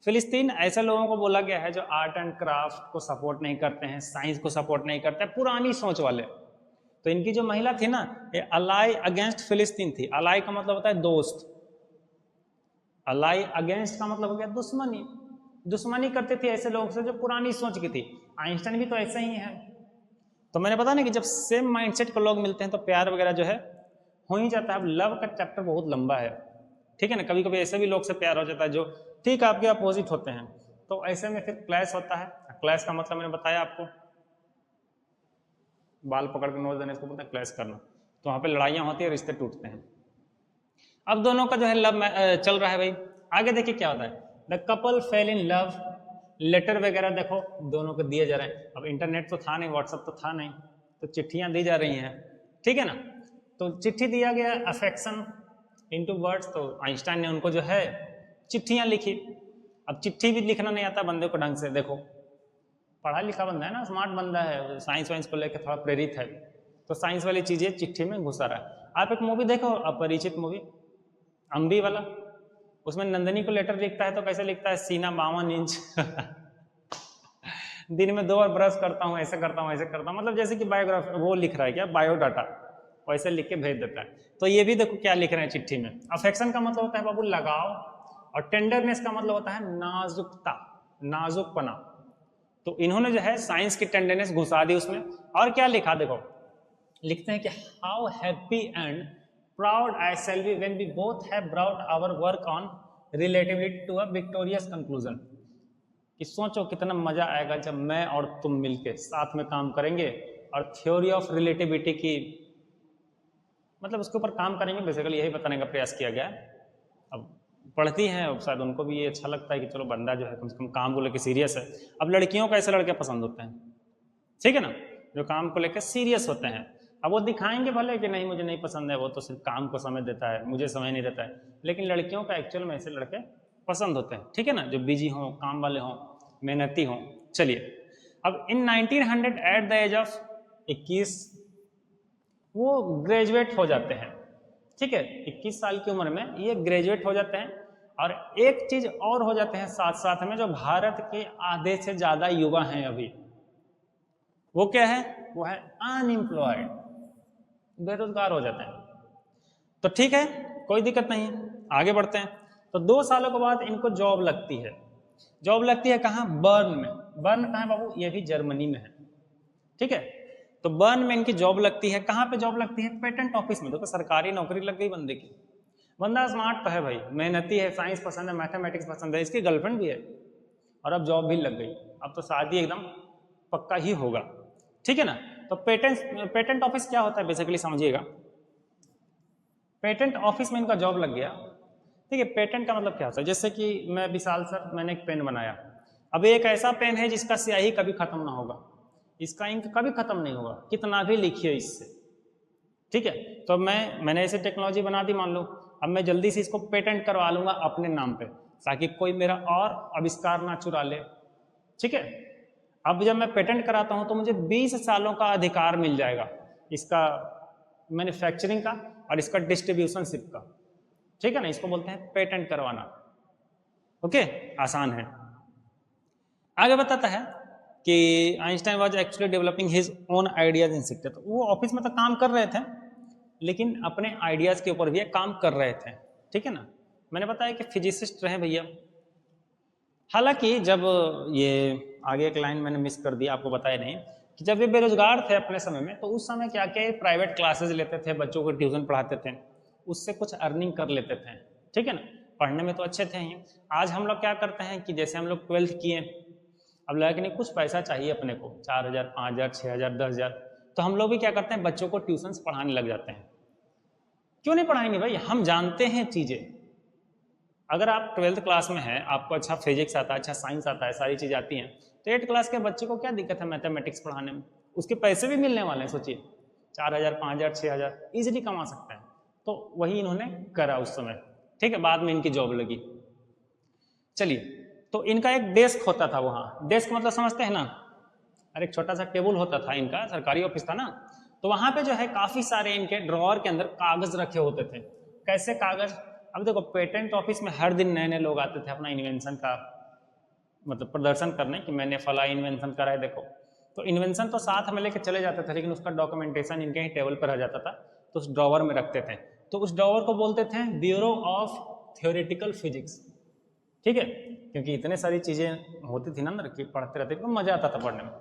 फिलिस्तीन ऐसे लोगों को बोला गया है जो आर्ट एंड क्राफ्ट को सपोर्ट नहीं करते हैं, साइंस को सपोर्ट नहीं करते हैं, पुरानी सोच वाले। तो इनकी जो महिला थी ना, ये अलाई अगेंस्ट फिलिस्तीन थी। अलाई का मतलब होता है दोस्त, अलाई अगेंस्ट का मतलब हो गया दुश्मनी। दुश्मनी करते थे ऐसे लोगों से जो पुरानी सोच की थी। आइंस्टाइन भी तो ऐसे ही है। तो मैंने पता ना कि जब सेम माइंडसेट के लोग मिलते हैं तो प्यार वगैरह जो है हो ही जाता है। अब लव का चैप्टर बहुत लंबा है, ठीक है ना। कभी कभी ऐसे भी लोग से प्यार हो जाता है जो ठीक आपके अपोजिट होते हैं, तो ऐसे में फिर क्लैश होता है। क्लैश का मतलब मैंने बताया आपको, बाल पकड़ के नोच देने इसको बोलते हैं क्लैश करना। तो वहाँ पे लड़ाइयाँ होती है, रिश्ते टूटते हैं। अब दोनों का जो है लव चल रहा है भाई। आगे देखिए क्या होता है। The couple fell in love, letter वगैरह देखो दोनों को दिए जा रहे हैं। अब इंटरनेट तो था नहीं, व्हाट्सअप तो था नहीं, तो चिट्ठियाँ दी जा रही हैं, ठीक है ना। तो चिट्ठी दिया गया अफेक्शन इनटू वर्ड्स, तो आइंस्टाइन ने उनको जो है चिट्ठियाँ लिखी। अब चिट्ठी भी लिखना नहीं आता बंदे को ढंग से, देखो पढ़ा लिखा बंदा है ना, स्मार्ट बंदा है, साइंस वाइंस को लेकर थोड़ा प्रेरित है, तो साइंस वाली चीज़ें चिट्ठी में घुसा रहा है। आप एक मूवी देखो, अपरिचित मूवी, अम्बी वाला, उसमें नंदनी को लेटर लिखता है तो कैसे लिखता है? सीना 52 इंच दिन में 2 बार ब्रश करता हूँ, ऐसे करता हूँ, ऐसे करता हूँ, मतलब जैसे कि बायोग्राफी वो लिख रहा है क्या, बायोडाटा, वैसे लिख के भेज देता है। तो ये भी देखो क्या लिख रहे हैं चिट्ठी में। अफेक्शन का मतलब होता है बाबू लगाव, और टेंडरनेस का मतलब होता है नाजुकता, नाजुकपना। तो इन्होंने जो है साइंस की टेंडरनेस घुसा दी उसमें। और क्या लिखा देखो, लिखते हैं कि how happy and proud I shall be when we both have brought our work on relativity to a victorious conclusion. कि सोचो कितना मजा आएगा जब मैं और तुम मिलके साथ में काम करेंगे और थ्योरी ऑफ रिलेटिविटी की मतलब उसके ऊपर काम करेंगे। बेसिकली यही बताने का प्रयास किया गया है। अब पढ़ती हैं, अब शायद उनको भी ये अच्छा लगता है कि चलो बंदा जो है कम से कम काम को लेकर सीरियस है। अब लड़कियों को ऐसे लड़के पसंद होते हैं, ठीक है ना, जो काम को लेकर सीरियस होते हैं। अब वो दिखाएंगे भले कि नहीं मुझे नहीं पसंद है, वो तो सिर्फ काम को समय देता है, मुझे समय नहीं देता है, लेकिन लड़कियों का एक्चुअल में ऐसे लड़के पसंद होते हैं, ठीक है ना, जो बिजी हों, काम वाले हों, मेहनती हों। चलिए, अब इन 1900 एट द एज ऑफ 21 वो ग्रेजुएट हो जाते हैं, ठीक है, 21 साल की उम्र में ये ग्रेजुएट हो जाते हैं। और एक चीज और हो जाते हैं साथ साथ में, जो भारत के आधे से ज्यादा युवा हैं अभी, वो क्या है, वो है अनएम्प्लॉयड, बेरोजगार हो जाते हैं। तो ठीक है, कोई दिक्कत नहीं, आगे बढ़ते हैं। तो 2 सालों के बाद इनको जॉब लगती है। जॉब लगती है कहाँ, बर्न में। बर्न कहाँ है बाबू, ये भी जर्मनी में है, ठीक है। तो बर्न में इनकी जॉब लगती है। कहाँ पे जॉब लगती है, पेटेंट ऑफिस में। देखो सरकारी नौकरी लग गई बंदे की। बंदा स्मार्ट तो है भाई, मेहनती है, साइंस पसंद है, मैथमेटिक्स पसंद है, इसकी गर्लफ्रेंड भी है और अब जॉब भी लग गई। अब तो शादी एकदम पक्का ही होगा, ठीक है ना। तो पेटेंट ऑफिस क्या होता है बेसिकली समझिएगा। पेटेंट ऑफिस में इनका जॉब लग गया, ठीक है। पेटेंट का मतलब क्या होता है, जैसे कि मैं विशाल सर, मैंने एक पेन बनाया। अब एक ऐसा पेन है जिसका स्याही कभी खत्म ना होगा, इसका इंक कभी खत्म नहीं होगा, कितना भी लिखिए इससे, ठीक है। तो मैंने ऐसी टेक्नोलॉजी बना दी मान लो, अब मैं जल्दी से इसको पेटेंट करवा लूंगा अपने नाम पे, ताकि कोई मेरा और आविष्कार ना चुरा ले, ठीक है। अब जब मैं पेटेंट कराता हूं तो मुझे 20 सालों का अधिकार मिल जाएगा, इसका मैन्युफैक्चरिंग का और इसका डिस्ट्रीब्यूशनशिप का, ठीक है ना। इसको बोलते हैं पेटेंट करवाना, ओके, आसान है। आगे बताता है कि Einstein was actually developing his own ideas in sector. तो वो ऑफिस में तो काम कर रहे थे, लेकिन अपने आइडियाज के ऊपर भी काम कर रहे थे, ठीक है ना। मैंने बताया कि फिजिसिस्ट रहे भैया। हालांकि जब ये आगे एक लाइन मैंने मिस कर दिया, आपको बताया नहीं कि जब ये बेरोजगार थे अपने समय में, तो उस समय क्या क्या प्राइवेट क्लासेस लेते थे, बच्चों को ट्यूशन पढ़ाते थे, उससे कुछ अर्निंग कर लेते थे, ठीक है ना। पढ़ने में तो अच्छे थे ही। आज हम लोग क्या करते हैं कि जैसे हम लोग 12th किए, अब लगा कि नहीं कुछ पैसा चाहिए अपने को, 4000, 5000, 6000, 10000, तो हम लोग भी क्या करते हैं, बच्चों को ट्यूशन पढ़ाने लग जाते हैं। क्यों नहीं पढ़ाएंगे भाई, हम जानते हैं चीजें। अगर आप 12th क्लास में हैं, आपको अच्छा फिजिक्स आता है, अच्छा साइंस आता है, सारी चीजें आती हैं, तो 8th क्लास के बच्चे को क्या दिक्कत है मैथमेटिक्स पढ़ाने में, उसके पैसे भी मिलने वाले हैं। सोचिए 4000, 5000, 6000 इजिली कमा सकते हैं। तो वही इन्होंने करा उस समय, ठीक है। बाद में इनकी जॉब लगी। चलिए, तो इनका एक डेस्क होता था वहां, डेस्क मतलब समझते हैं ना, और एक छोटा सा टेबल होता था इनका, सरकारी ऑफिस था ना। तो वहां पे जो है काफी सारे इनके ड्रॉअर के अंदर कागज रखे होते थे। कैसे कागज, अब देखो पेटेंट ऑफिस में हर दिन नए नए लोग आते थे अपना इन्वेंशन का मतलब प्रदर्शन करने कि मैंने फला इन्वेंशन करा है देखो। तो इन्वेंशन तो साथ में लेके चले जाते थे, लेकिन उसका डॉक्यूमेंटेशन इनके ही टेबल पर रह जाता था, तो उस ड्रॉवर में रखते थे। तो उस ड्रॉवर को बोलते थे ब्यूरो ऑफ थ्योरेटिकल फिजिक्स, ठीक है, क्योंकि इतने सारी चीजें होती थी ना अंदर कि पढ़ते रहते तो मजा आता था पढ़ने में,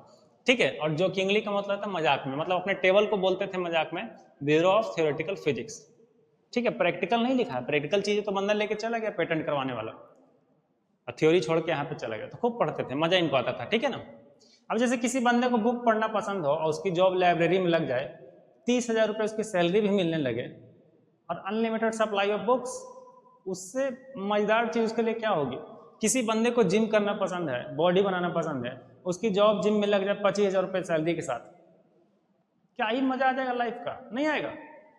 ठीक है। और जो किंगली का मतलब था मजाक में, मतलब अपने टेबल को बोलते थे मजाक में ब्यूरो ऑफ थ्योरेटिकल फिजिक्स, ठीक है। प्रैक्टिकल नहीं लिखा है, प्रैक्टिकल चीजें तो बंदा लेके चला गया पेटेंट करवाने वाला, और थ्योरी छोड़ के यहाँ पे चला गया। तो खूब पढ़ते थे, मजा इनको आता था, ठीक है ना। अब जैसे किसी बंदे को बुक पढ़ना पसंद हो और उसकी जॉब लाइब्रेरी में लग जाए, 30,000 रुपये उसकी सैलरी भी मिलने लगे और अनलिमिटेड सप्लाई ऑफ बुक्स, उससे मजेदार चीज उसके लिए क्या होगी। किसी बंदे को जिम करना पसंद है, बॉडी बनाना पसंद है, उसकी जॉब जिम में लग जाए 25,000 रुपये सैलरी के साथ, क्या ही मजा आ जाएगा लाइफ का, नहीं आएगा।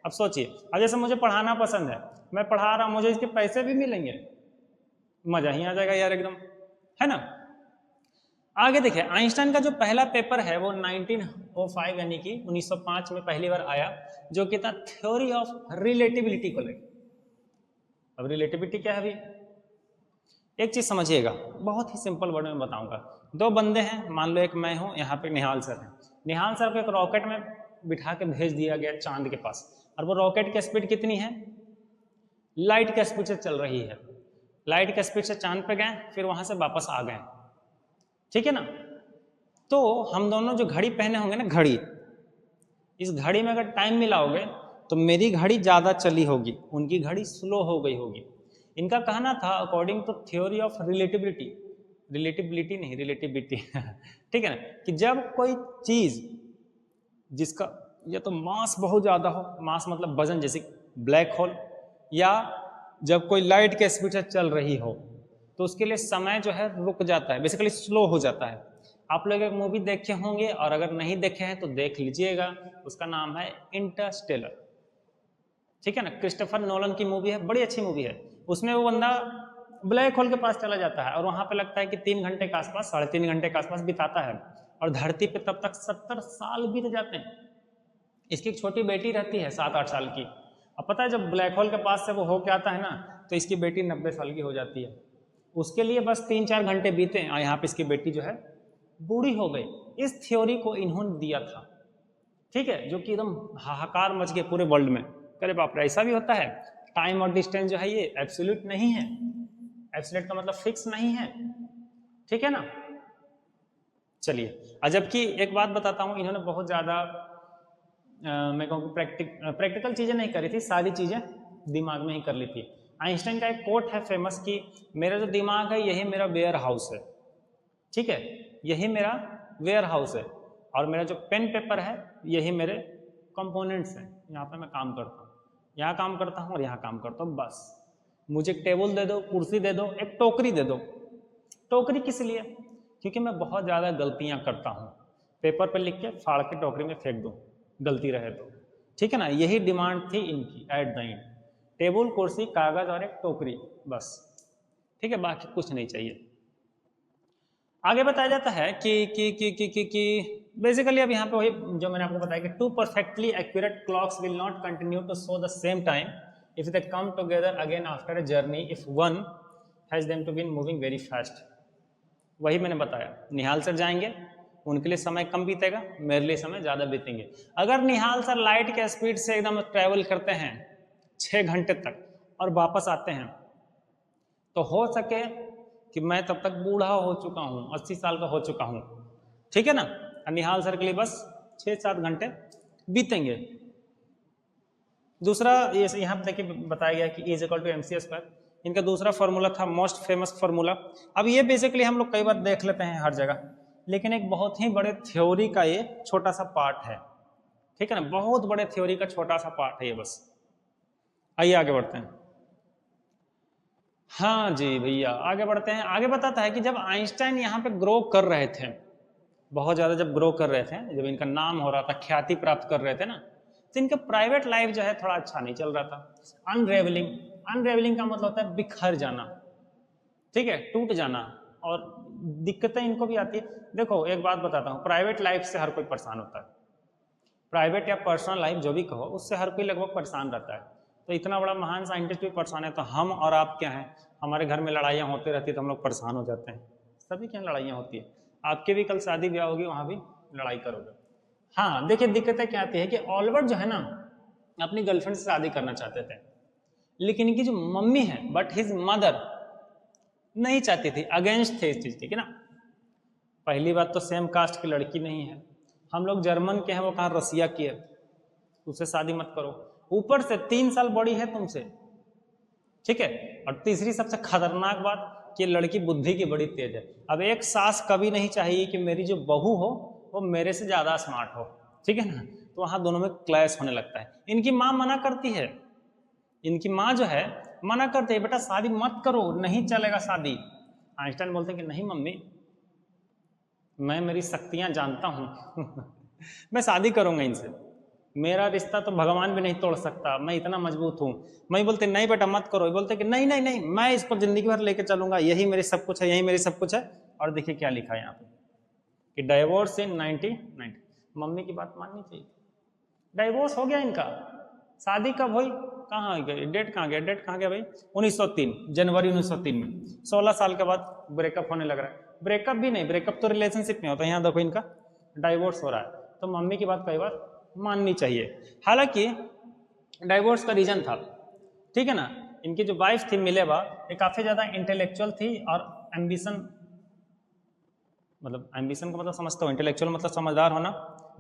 अब सोचिए, अब जैसे मुझे पढ़ाना पसंद है, मैं पढ़ा रहा हूं, मुझे इसके पैसे भी मिलेंगे, मजा ही आ जाएगा यार एकदम, है ना। आगे देखिए, आइंस्टाइन का जो पहला पेपर है वो 1905 यानी कि 1905 में पहली बार आया, जो कि था थ्योरी ऑफ रिलेटिविटी को लेकर। अब रिलेटिविटी क्या है अभी, एक चीज समझिएगा, बहुत ही सिंपल वर्ड में बताऊंगा। दो बंदे हैं, मान लो एक मैं हूं, यहाँ पे निहाल सर हैं। निहाल सर को एक रॉकेट में बिठा के भेज दिया गया चांद के पास, और वो रॉकेट की स्पीड कितनी है, लाइट की स्पीड से चल रही है। लाइट के स्पीड से चांद पे गए, फिर वहां से वापस आ गए, ठीक है ना। तो हम दोनों जो घड़ी पहने होंगे ना, घड़ी, इस घड़ी में अगर टाइम मिलाओगे तो मेरी घड़ी ज़्यादा चली होगी, उनकी घड़ी स्लो हो गई होगी। इनका कहना था according to theory of relativity, relatability नहीं, रिलेटिविटी ठीक है ना, कि जब कोई चीज़ जिसका या तो मास बहुत ज़्यादा हो, मास मतलब वजन, जैसे ब्लैक होल, या जब कोई लाइट के स्पीड से चल रही हो तो उसके लिए समय जो है रुक जाता है, बेसिकली स्लो हो जाता है। आप लोग एक मूवी देखे होंगे और अगर नहीं देखे हैं तो देख लीजिएगा, उसका नाम है इंटरस्टेलर, ठीक है ना, क्रिस्टोफर नोलन की मूवी है, बड़ी अच्छी मूवी है। उसमें वो बंदा ब्लैक होल के पास चला जाता है और वहां पे लगता है कि 3 घंटे के आसपास, 3.5 घंटे के आसपास बिताता है, और धरती पे तब तक 70 साल बीत जाते हैं। इसकी एक छोटी बेटी रहती है 7-8 साल की। अब पता है जब ब्लैक होल के पास से वो होके आता है ना, तो इसकी बेटी 90 साल की हो जाती है। उसके लिए बस 3-4 घंटे बीते और यहाँ पे इसकी बेटी जो है बूढ़ी हो गई। इस थ्योरी को इन्होंने दिया था, ठीक है, जो कि एकदम हाहाकार मच गए पूरे वर्ल्ड में। अरे बाप रे, ऐसा भी होता है? टाइम और डिस्टेंस जो है ये एब्सोल्यूट नहीं है, एब्सोल्यूट का मतलब फिक्स नहीं है, ठीक है ना। चलिए, और जबकि एक बात बताता हूँ, इन्होंने बहुत ज़्यादा मैं कहूँ प्रैक्टिकल चीज़ें नहीं करी थी, सारी चीज़ें दिमाग में ही कर ली थी। आइंस्टाइन का एक कोट है फेमस कि मेरा जो दिमाग है यही मेरा वेयर हाउस है, ठीक है, यही मेरा वेयर हाउस है, और मेरा जो पेन पेपर है यही मेरे कंपोनेंट्स हैं। यहाँ पे मैं काम करता हूँ, यहाँ काम करता हूँ और यहाँ काम करता हूँ, बस मुझे एक टेबल दे दो, कुर्सी दे दो, एक टोकरी दे दो। टोकरी किस लिए? क्योंकि मैं बहुत ज़्यादा गलतियाँ करता हूँ, पेपर पर लिख के फाड़ के टोकरी में फेंक दो, गलती रहे तो, ठीक है ना। यही डिमांड थी इनकी एट द एंड, टेबल, कुर्सी, कागज़ और एक टोकरी, बस, ठीक है, बाकी कुछ नहीं चाहिए। आगे बताया जाता है कि बेसिकली अब यहाँ पे वही जो मैंने आपको बताया कि 2 perfectly accurate clocks will not continue to show the same time if they come together again after a journey if one has them to been moving very fast. वही मैंने बताया, निहाल सर जाएंगे, उनके लिए समय कम बीतेगा, मेरे लिए समय ज़्यादा बीतेंगे। अगर निहाल सर लाइट के स्पीड से एकदम ट्रैवल करते हैं 6 घंटे तक और वापस आते हैं, तो हो सके कि मैं तब तक बूढ़ा हो चुका हूँ, 80 साल का हो चुका हूँ, ठीक है ना। निहाल सर के लिए बस 6-7 घंटे बीतेंगे। दूसरा ये यहाँ पे देखिए बताया गया कि E=mc²। इनका दूसरा फॉर्मूला था मोस्ट फेमस फार्मूला। अब ये बेसिकली हम लोग कई बार देख लेते हैं हर जगह, लेकिन एक बहुत ही बड़े थ्योरी का ये छोटा सा पार्ट है, ठीक है ना, बहुत बड़े थ्योरी का छोटा सा पार्ट है ये बस। आइए आगे बढ़ते हैं। हाँ जी भैया, आगे बढ़ते हैं। आगे बताता है कि जब आइंस्टाइन यहाँ पे ग्रो कर रहे थे, बहुत ज़्यादा जब ग्रो कर रहे थे, जब इनका नाम हो रहा था, ख्याति प्राप्त कर रहे थे ना, तो इनका प्राइवेट लाइफ जो है थोड़ा अच्छा नहीं चल रहा था। अनरेवलिंग, अनरेवलिंग का मतलब होता है बिखर जाना, ठीक है, टूट जाना, और दिक्कतें इनको भी आती है। देखो एक बात बताता हूँ, प्राइवेट लाइफ से हर कोई परेशान होता है, प्राइवेट या पर्सनल लाइफ जो भी कहो, उससे हर कोई लगभग परेशान रहता है। तो इतना बड़ा महान साइंटिस्ट भी परेशान है, तो हम और आप क्या हैं? हमारे घर में लड़ाइयाँ होती रहती है तो हम लोग परेशान हो जाते हैं। सभी के यहाँ लड़ाइयाँ होती है, आपके भी कल शादी ब्याह होगी, वहाँ भी लड़ाई करोगे। हाँ देखिए, दिक्कतें क्या आती है कि ऑलिवर जो है ना अपनी गर्लफ्रेंड से शादी करना चाहते थे, लेकिन इनकी जो मम्मी है, बट हिज मदर नहीं चाहती थी, अगेंस्ट थे इस चीज़ के, ना। पहली बात तो सेम कास्ट की लड़की नहीं है, हम लोग जर्मन के हैं, वो कहाँ रसिया की है, उससे शादी मत करो। ऊपर से 3 साल बड़ी है तुमसे, ठीक है। और तीसरी सबसे खतरनाक बात कि लड़की बुद्धि की बड़ी तेज है। अब एक सास कभी नहीं चाहिए कि मेरी जो बहू हो वो मेरे से ज़्यादा स्मार्ट हो, ठीक है ना, तो वहाँ दोनों में क्लैश होने लगता है। इनकी माँ मना करती है, इनकी माँ जो है मना करती है, बेटा शादी मत करो, नहीं चलेगा शादी। आइंस्टाइन बोलते हैं कि नहीं मम्मी, मैं मेरी शक्तियाँ जानता हूँ मैं शादी करूँगा इनसे, मेरा रिश्ता तो भगवान भी नहीं तोड़ सकता, मैं इतना मजबूत हूँ। मैं बोलते नहीं बेटा मत करो, बोलते कि नहीं नहीं नहीं, मैं इसको जिंदगी भर लेके चलूंगा, यही मेरे सब कुछ है, यही मेरी सब कुछ है। और देखिए क्या लिखा है यहाँ पे कि डाइवोर्स इन 1990। मम्मी की बात माननी चाहिए। डाइवोर्स हो गया इनका, शादी कब हुई, कहाँ गई, डेट कहाँ गया, डेट कहाँ गया भाई, 1903, जनवरी 1903 में। 16 साल के बाद ब्रेकअप होने लग रहा है। ब्रेकअप भी नहीं, ब्रेकअप तो रिलेशनशिप में होता है, यहाँ देखो इनका डाइवोर्स हो रहा है। तो मम्मी की बात कई बार माननी चाहिए। हालांकि डाइवोर्स का रीजन था, ठीक है ना, इनकी जो वाइफ थी मिलेवा, ये काफ़ी ज़्यादा इंटेलेक्चुअल थी और एम्बिशन, मतलब एम्बिशन का मतलब समझते हो, इंटेलेक्चुअल मतलब समझदार होना,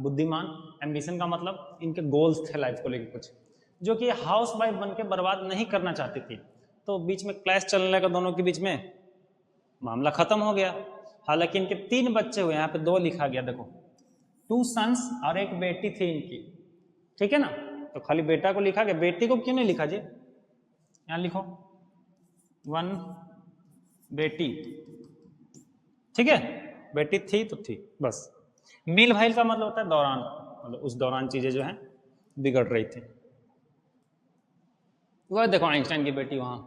बुद्धिमान, एम्बिशन का मतलब इनके गोल्स थे लाइफ को लेकर कुछ, जो कि हाउस वाइफ बन के बर्बाद नहीं करना चाहती थी। तो बीच में क्लैश चलने लगा दोनों के बीच में, मामला खत्म हो गया। हालांकि इनके 3 बच्चे हुए, यहाँ पे 2 लिखा गया, देखो 2 सन्स और एक बेटी थी इनकी, ठीक है ना। तो खाली बेटा को लिखा गया, बेटी को क्यों नहीं लिखा जी, यहाँ लिखो 1 बेटी, ठीक है, बेटी थी तो थी बस। मील भाईल का मतलब होता है दौरान, मतलब उस दौरान चीजें जो है बिगड़ रही थी। वह देखो आइंस्टाइन की बेटी वहां,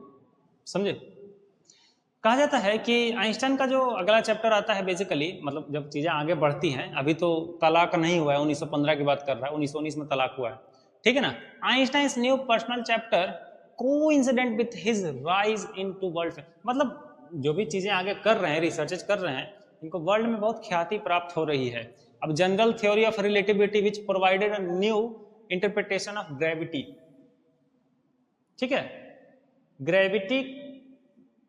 समझे। कहा जाता है कि आइंस्टाइन का जो अगला चैप्टर आता है बेसिकली, मतलब जब चीजें आगे बढ़ती हैं, अभी तो तलाक नहीं हुआ है, 1915 की बात कर रहा है, 1919 में तलाक हुआ है, ठीक है ना। Einstein's new personal chapter coincident with his rise into world, मतलब जो भी चीजें आगे कर रहे हैं, रिसर्चेज कर रहे हैं, इनको वर्ल्ड में बहुत ख्याति प्राप्त हो रही है। अब general theory of relativity which provided a new interpretation of gravity, ठीक है। ग्रेविटी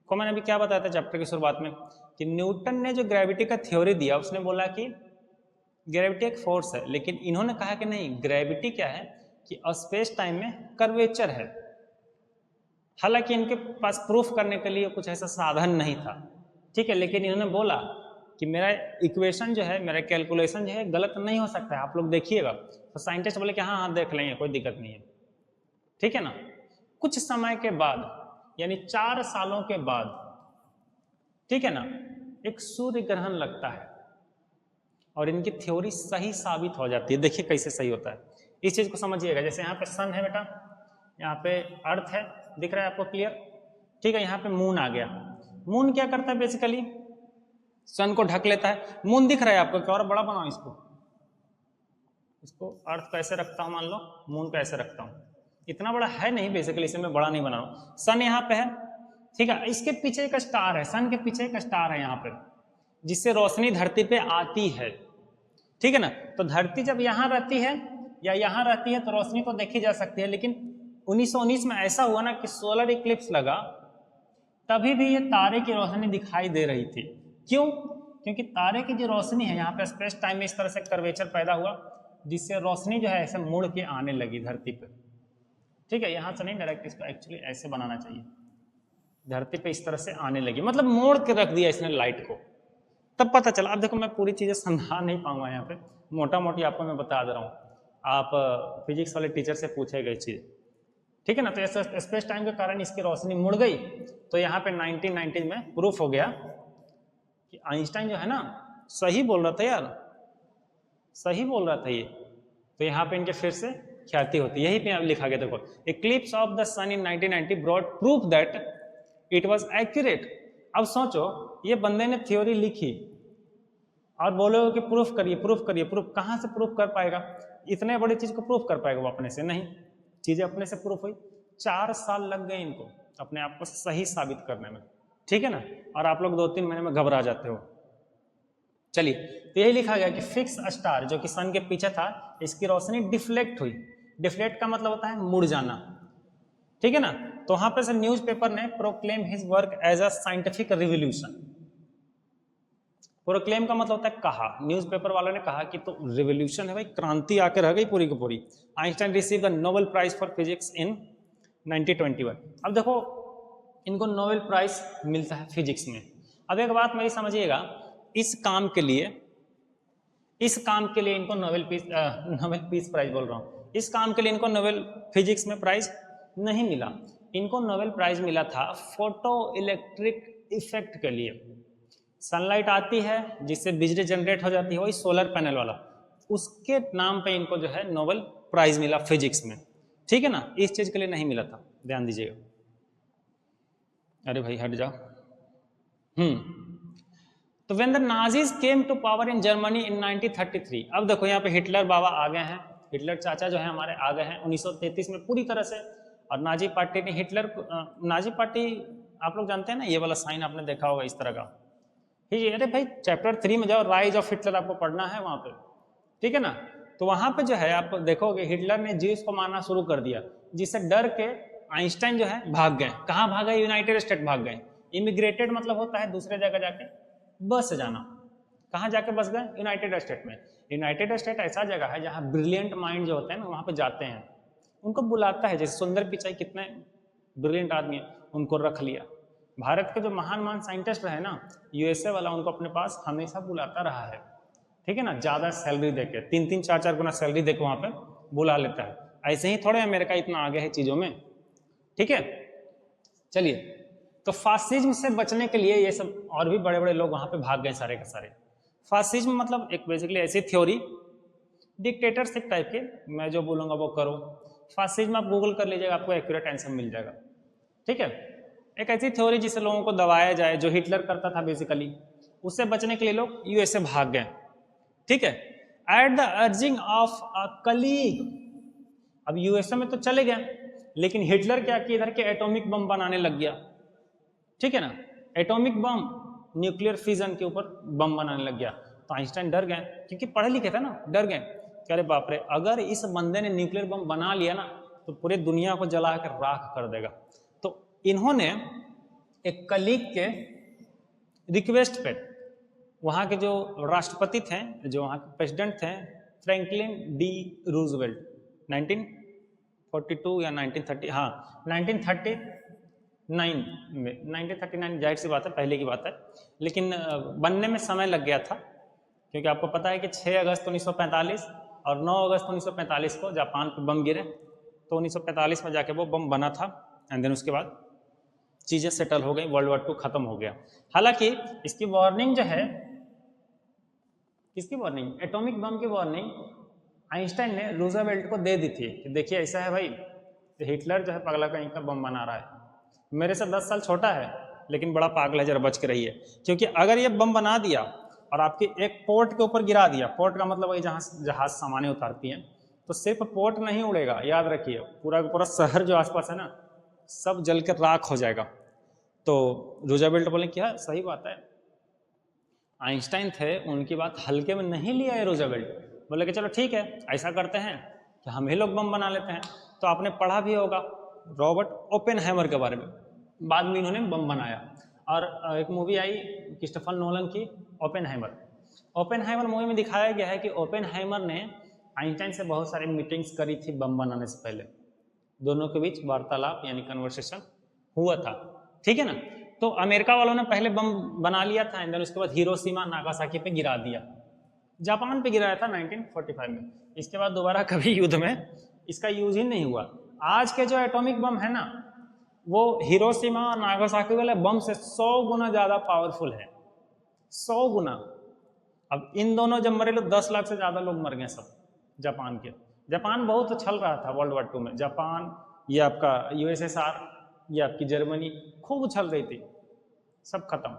को मैंने अभी क्या बताया था चैप्टर की शुरुआत में, कि न्यूटन ने जो ग्रेविटी का थ्योरी दिया, उसने बोला कि ग्रेविटी एक फोर्स है, लेकिन इन्होंने कहा कि नहीं, ग्रेविटी क्या है कि स्पेस टाइम में कर्वेचर है। हालांकि इनके पास प्रूफ करने के लिए कुछ ऐसा साधन नहीं था, ठीक है, लेकिन इन्होंने बोला कि मेरा इक्वेशन जो है, मेरा कैलकुलेशन जो है गलत नहीं हो सकता है, आप लोग देखिएगा। तो साइंटिस्ट बोले कि हाँ हाँ देख लेंगे, कोई दिक्कत नहीं है, ठीक है ना। कुछ समय के बाद, यानी 4 सालों के बाद, ठीक है ना, एक सूर्य ग्रहण लगता है और इनकी थ्योरी सही साबित हो जाती है। देखिए कैसे सही होता है, इस चीज को समझिएगा। जैसे यहाँ पे सन है बेटा, यहाँ पे अर्थ है, दिख रहा है आपको क्लियर, ठीक है। यहाँ पे मून आ गया, मून क्या करता है बेसिकली, सन को ढक लेता है। मून दिख रहा है आपको, क्या और बड़ा बनाओ इसको अर्थ कैसे रखता हूँ, मान लो मून को ऐसे रखता हूँ, इतना बड़ा है नहीं बेसिकली, इसे मैं बड़ा नहीं बना रहा हूँ। सन यहाँ पे है, ठीक है, इसके पीछे एक स्टार है, सन के पीछे एक स्टार है यहाँ पे, जिससे रोशनी धरती पे आती है, ठीक है ना। तो धरती जब यहाँ रहती है या यहाँ रहती है तो रोशनी तो देखी जा सकती है, लेकिन 1919 में ऐसा हुआ ना कि सोलर इक्लिप्स लगा, तभी भी ये तारे की रोशनी दिखाई दे रही थी। क्यों? क्योंकि तारे की जो रोशनी है, यहाँ पे स्पेस टाइम में इस तरह से कर्वेचर पैदा हुआ, जिससे रोशनी जो है ऐसे मुड़ के आने लगी धरती पे, ठीक है। यहाँ से नहीं, डायरेक्ट इसको एक्चुअली ऐसे बनाना चाहिए, धरती पे इस तरह से आने लगी, मतलब मोड़ के रख दिया इसने लाइट को, तब पता चला। अब देखो मैं पूरी चीजें समझा नहीं पाऊंगा, यहाँ पे मोटा मोटी आपको मैं बता दे रहा हूँ, आप फिजिक्स वाले टीचर से पूछे गई चीज, ठीक है ना। तो ऐसे स्पेस टाइम के कारण इसकी रोशनी मुड़ गई। तो यहाँ पे 1990 में प्रूफ हो गया कि आइंस्टाइन जो है ना सही बोल रहा था यार, सही बोल रहा था ये। तो यहाँ पे इनके फिर से ख्याति होती है, यही पे लिखा गया, देखो eclipse of the sun in 1990 brought proof that it was accurate. अब सोचो, ये बंदे ने थ्योरी लिखी और बोलोगे कि प्रूफ करिए प्रूफ करिए, प्रूफ कहाँ से प्रूफ कर पाएगा, इतने बड़ी चीज को प्रूफ कर पाएगा वो अपने से? नहीं, चीजें अपने से प्रूफ हुई। 4 साल लग गए इनको अपने आप को सही साबित करने में, ठीक है ना, और आप लोग 2-3 महीने में घबरा जाते हो। चलिए, तो यही लिखा गया कि फिक्स स्टार जो कि सन के पीछे था, इसकी रोशनी डिफ्लेक्ट हुई। डिफ्लेक्ट का मतलब होता है मुड़ जाना, ठीक है ना। तो वहां पर से न्यूज़पेपर ने proclaim his work as a scientific revolution. Proclaim का मतलब होता है कहा, न्यूज़पेपर वालों ने कहा कि तो रिवोल्यूशन है भाई, क्रांति आके रह गई पूरी की पूरी। Einstein receive the Nobel prize for physics in 1921। अब देखो इनको नोबेल प्राइज मिलता है फिजिक्स में। अब एक बात मेरी समझिएगा, इस काम के लिए इनको नोबेल पीस प्राइज बोल रहा हूँ, इस काम के लिए इनको नोबेल फिजिक्स में प्राइज नहीं मिला। इनको नोबेल प्राइज मिला था फोटो इलेक्ट्रिक इफेक्ट के लिए। सनलाइट आती है जिससे बिजली जनरेट हो जाती है, वही सोलर पैनल वाला, उसके नाम पे इनको जो है नोबेल प्राइज मिला फिजिक्स में, ठीक है ना। इस चीज के लिए नहीं मिला था, ध्यान दीजिएगा। अरे भाई हट जाओ। तो when the Nazis came to power in Germany in 1933, अब देखो यहाँ पे हिटलर बाबा आ गए हैं, हिटलर चाचा जो है हमारे आ गए हैं 1933 में पूरी तरह से। और नाजी पार्टी ने नाजी पार्टी आप लोग जानते हैं ना, ये वाला साइन आपने देखा होगा इस तरह का। अरे भाई चैप्टर 3 में जाओ, राइज ऑफ हिटलर आपको पढ़ना है वहां पे, ठीक है ना। तो वहां पे जो है आप देखोगे हिटलर ने ज्यूस को मारना शुरू कर दिया, जिससे डर के आइंस्टाइन जो है भाग गए। कहाँ भागे? यूनाइटेड स्टेट भाग गए। इमिग्रेटेड मतलब होता है दूसरे जगह जाके बस से जाना। कहाँ जाके बस गए? यूनाइटेड स्टेट में। यूनाइटेड स्टेट ऐसा जगह है जहाँ ब्रिलियंट माइंड जो होते हैं ना वहाँ पे जाते हैं, उनको बुलाता है। जैसे सुंदर पिचाई कितने ब्रिलियंट आदमी है, उनको रख लिया। भारत के जो महान महान साइंटिस्ट रहे ना, यूएसए वाला उनको अपने पास हमेशा बुलाता रहा है, ठीक है ना, ज़्यादा सैलरी देके, 3-3 4-4 गुना सैलरी देके वहाँ पे बुला लेता है। ऐसे ही थोड़े अमेरिका इतना आगे है चीज़ों में, ठीक है। चलिए, तो फासिज्म से बचने के लिए ये सब और भी बड़े बड़े लोग वहाँ पे भाग गए सारे के सारे। फासिज्म मतलब एक बेसिकली ऐसी थ्योरी, डिक्टेटरशिप टाइप के, मैं जो बोलूँगा वो करो। फासिज्म आप गूगल कर लीजिएगा, आपको एक्यूरेट आंसर मिल जाएगा, ठीक है। एक ऐसी थ्योरी जिससे लोगों को दबाया जाए, जो हिटलर करता था बेसिकली, उससे बचने के लिए लोग यूएसए भाग गए, ठीक है, at the urging of a colleague. अब यूएसए में तो चले गए, लेकिन हिटलर क्या किया, इधर के एटॉमिक बम बनाने लग गया, ठीक है ना, एटॉमिक बम, न्यूक्लियर फिजन के ऊपर बम बनाने लग गया। तो आइंस्टाइन डर गए, क्योंकि पढ़े लिखे थे ना, डर गए, अरे बाप रे, अगर इस बंदे ने न्यूक्लियर बम बना लिया ना तो पूरे दुनिया को जला कर राख कर देगा। तो इन्होंने एक कलीग के रिक्वेस्ट पे, वहाँ के जो राष्ट्रपति थे, जो वहाँ के प्रेसिडेंट थे, फ्रैंकलिन डी रूजवेल्ट, 1942 या 1930, हाँ 1939 में, 1939, जाहिर सी बात है पहले की बात है, लेकिन बनने में समय लग गया था, क्योंकि आपको पता है कि 6 अगस्त 1945 और 9 अगस्त 1945 को जापान पर बम गिरे, तो 1945 में जाके वो बम बना था, एंड देन उसके बाद चीज़ें सेटल हो गई, वर्ल्ड वॉर 2 खत्म हो गया। हालांकि इसकी वार्निंग जो है, किसकी वार्निंग? एटॉमिक बम की वार्निंग आइंस्टाइन ने रूजवेल्ट को दे दी थी कि देखिए ऐसा है भाई, तो हिटलर जो है पगला कहीं का बम बना रहा है, मेरे से 10 साल छोटा है लेकिन बड़ा पागल है, जरा बच के रहिए, क्योंकि अगर ये बम बना दिया और आपके एक पोर्ट के ऊपर गिरा दिया, पोर्ट का मतलब वही जहाँ जहाज सामानें उतारती हैं, तो सिर्फ पोर्ट नहीं उड़ेगा, याद रखिए पूरा पूरा शहर जो आसपास है ना सब जल कर राख हो जाएगा। तो रूजवेल्ट बोले क्या सही बात है, आइंस्टाइन थे, उनकी बात हल्के में नहीं लिया है रूजवेल्ट, बोले कि चलो ठीक है ऐसा करते हैं कि हम ही लोग बम बना लेते हैं। तो आपने पढ़ा भी होगा रॉबर्ट ओपेनहाइमर के बारे में, बाद में इन्होंने बम बनाया, और एक मूवी आई क्रिस्टोफर नोलन की ओपेनहाइमर। ओपेनहाइमर मूवी में दिखाया गया है कि ओपेनहाइमर ने आइंस्टाइन से बहुत सारी मीटिंग्स करी थी बम बनाने से पहले, दोनों के बीच वार्तालाप यानी कन्वर्सेशन हुआ था, ठीक है ना। तो अमेरिका वालों ने पहले बम बना लिया था, एंड उसके बाद हिरोशिमा नागासाकी पे गिरा दिया, जापान पे गिराया था 1945 में। इसके बाद दोबारा कभी युद्ध में इसका यूज ही नहीं हुआ। आज के जो एटॉमिक बम है ना, वो हिरोशिमा और नागासाकी वाले बम से 100 गुना ज़्यादा पावरफुल है, 100 गुना। अब इन दोनों जब मरे लोग 10 लाख से ज़्यादा लोग मर गए सब जापान के। जापान बहुत छल रहा था वर्ल्ड वॉर 2 में, जापान, ये आपका यूएसएसआर, ये आपकी जर्मनी खूब उछल रही थी, सब खत्म,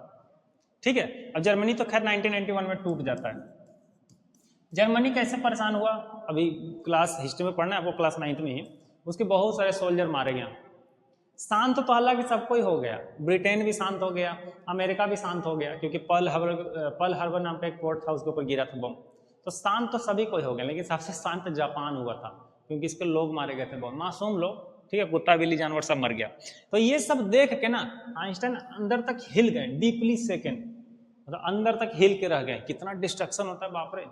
ठीक है। अब जर्मनी तो खैर 1991 में टूट जाता है। जर्मनी कैसे परेशान हुआ, अभी क्लास हिस्ट्री में पढ़ना है आपको, क्लास 9th में ही, उसके बहुत सारे सोल्जर मारे गए। शांत तो हालांकि सबको ही हो गया, ब्रिटेन भी शांत हो गया, अमेरिका भी शांत हो गया, क्योंकि पर्ल हार्बर नाम का एक पोर्ट था, उसके ऊपर गिरा था बम, तो शांत तो सभी को ही हो गया। लेकिन सबसे शांत जापान हुआ था, क्योंकि इसके लोग मारे गए थे, बहुत मासूम लोग, ठीक है, कुत्ता बिल्ली जानवर सब मर गया। तो ये सब देख के ना आइंस्टाइन अंदर तक हिल गए, डीपली सेकेंड, मतलब अंदर तक हिल के रह गए। कितना डिस्ट्रक्शन होता है बाप रे,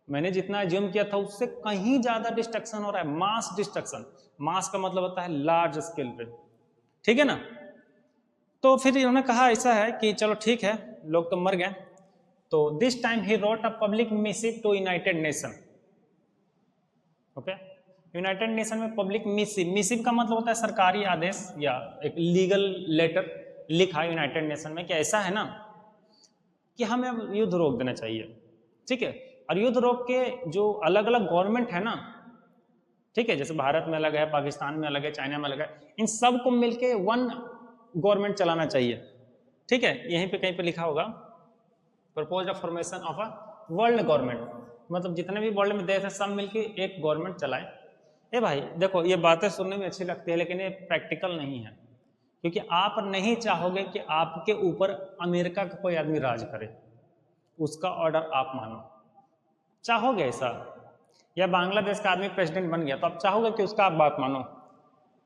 मैंने जितना एज्यूम किया था उससे कहीं ज्यादा डिस्ट्रक्शन हो रहा है, मास डिस्ट्रक्शन। मास का मतलब होता है लार्ज स्केल पे, ठीक है ना। तो फिर इन्होंने कहा ऐसा है कि चलो ठीक है, लोग तो मर गए, तो this time he wrote a public missive to United Nation. Okay, United Nation में पब्लिक मिसिव, मिसिव का मतलब होता है सरकारी आदेश या एक लीगल लेटर लिखा यूनाइटेड नेशन में कि ऐसा है ना कि हमें युद्ध रोक देना चाहिए, ठीक है। और युद्ध रोक के जो अलग अलग गवर्नमेंट है ना, ठीक है, जैसे भारत में अलग है, पाकिस्तान में अलग है, चाइना में अलग है, इन सब को मिलके वन गवर्नमेंट चलाना चाहिए, ठीक है। यहीं पे कहीं पे लिखा होगा propose the formation of a world government, मतलब जितने भी वर्ल्ड में देश है सब मिलके एक गवर्नमेंट चलाए। ए भाई देखो, ये बातें सुनने में अच्छी लगती है, लेकिन ये प्रैक्टिकल नहीं है, क्योंकि आप नहीं चाहोगे कि आपके ऊपर अमेरिका का कोई आदमी राज करे, उसका ऑर्डर आप मानो, चाहोगे ऐसा? या बांग्लादेश का आदमी प्रेसिडेंट बन गया तो आप चाहोगे कि उसका आप बात मानो?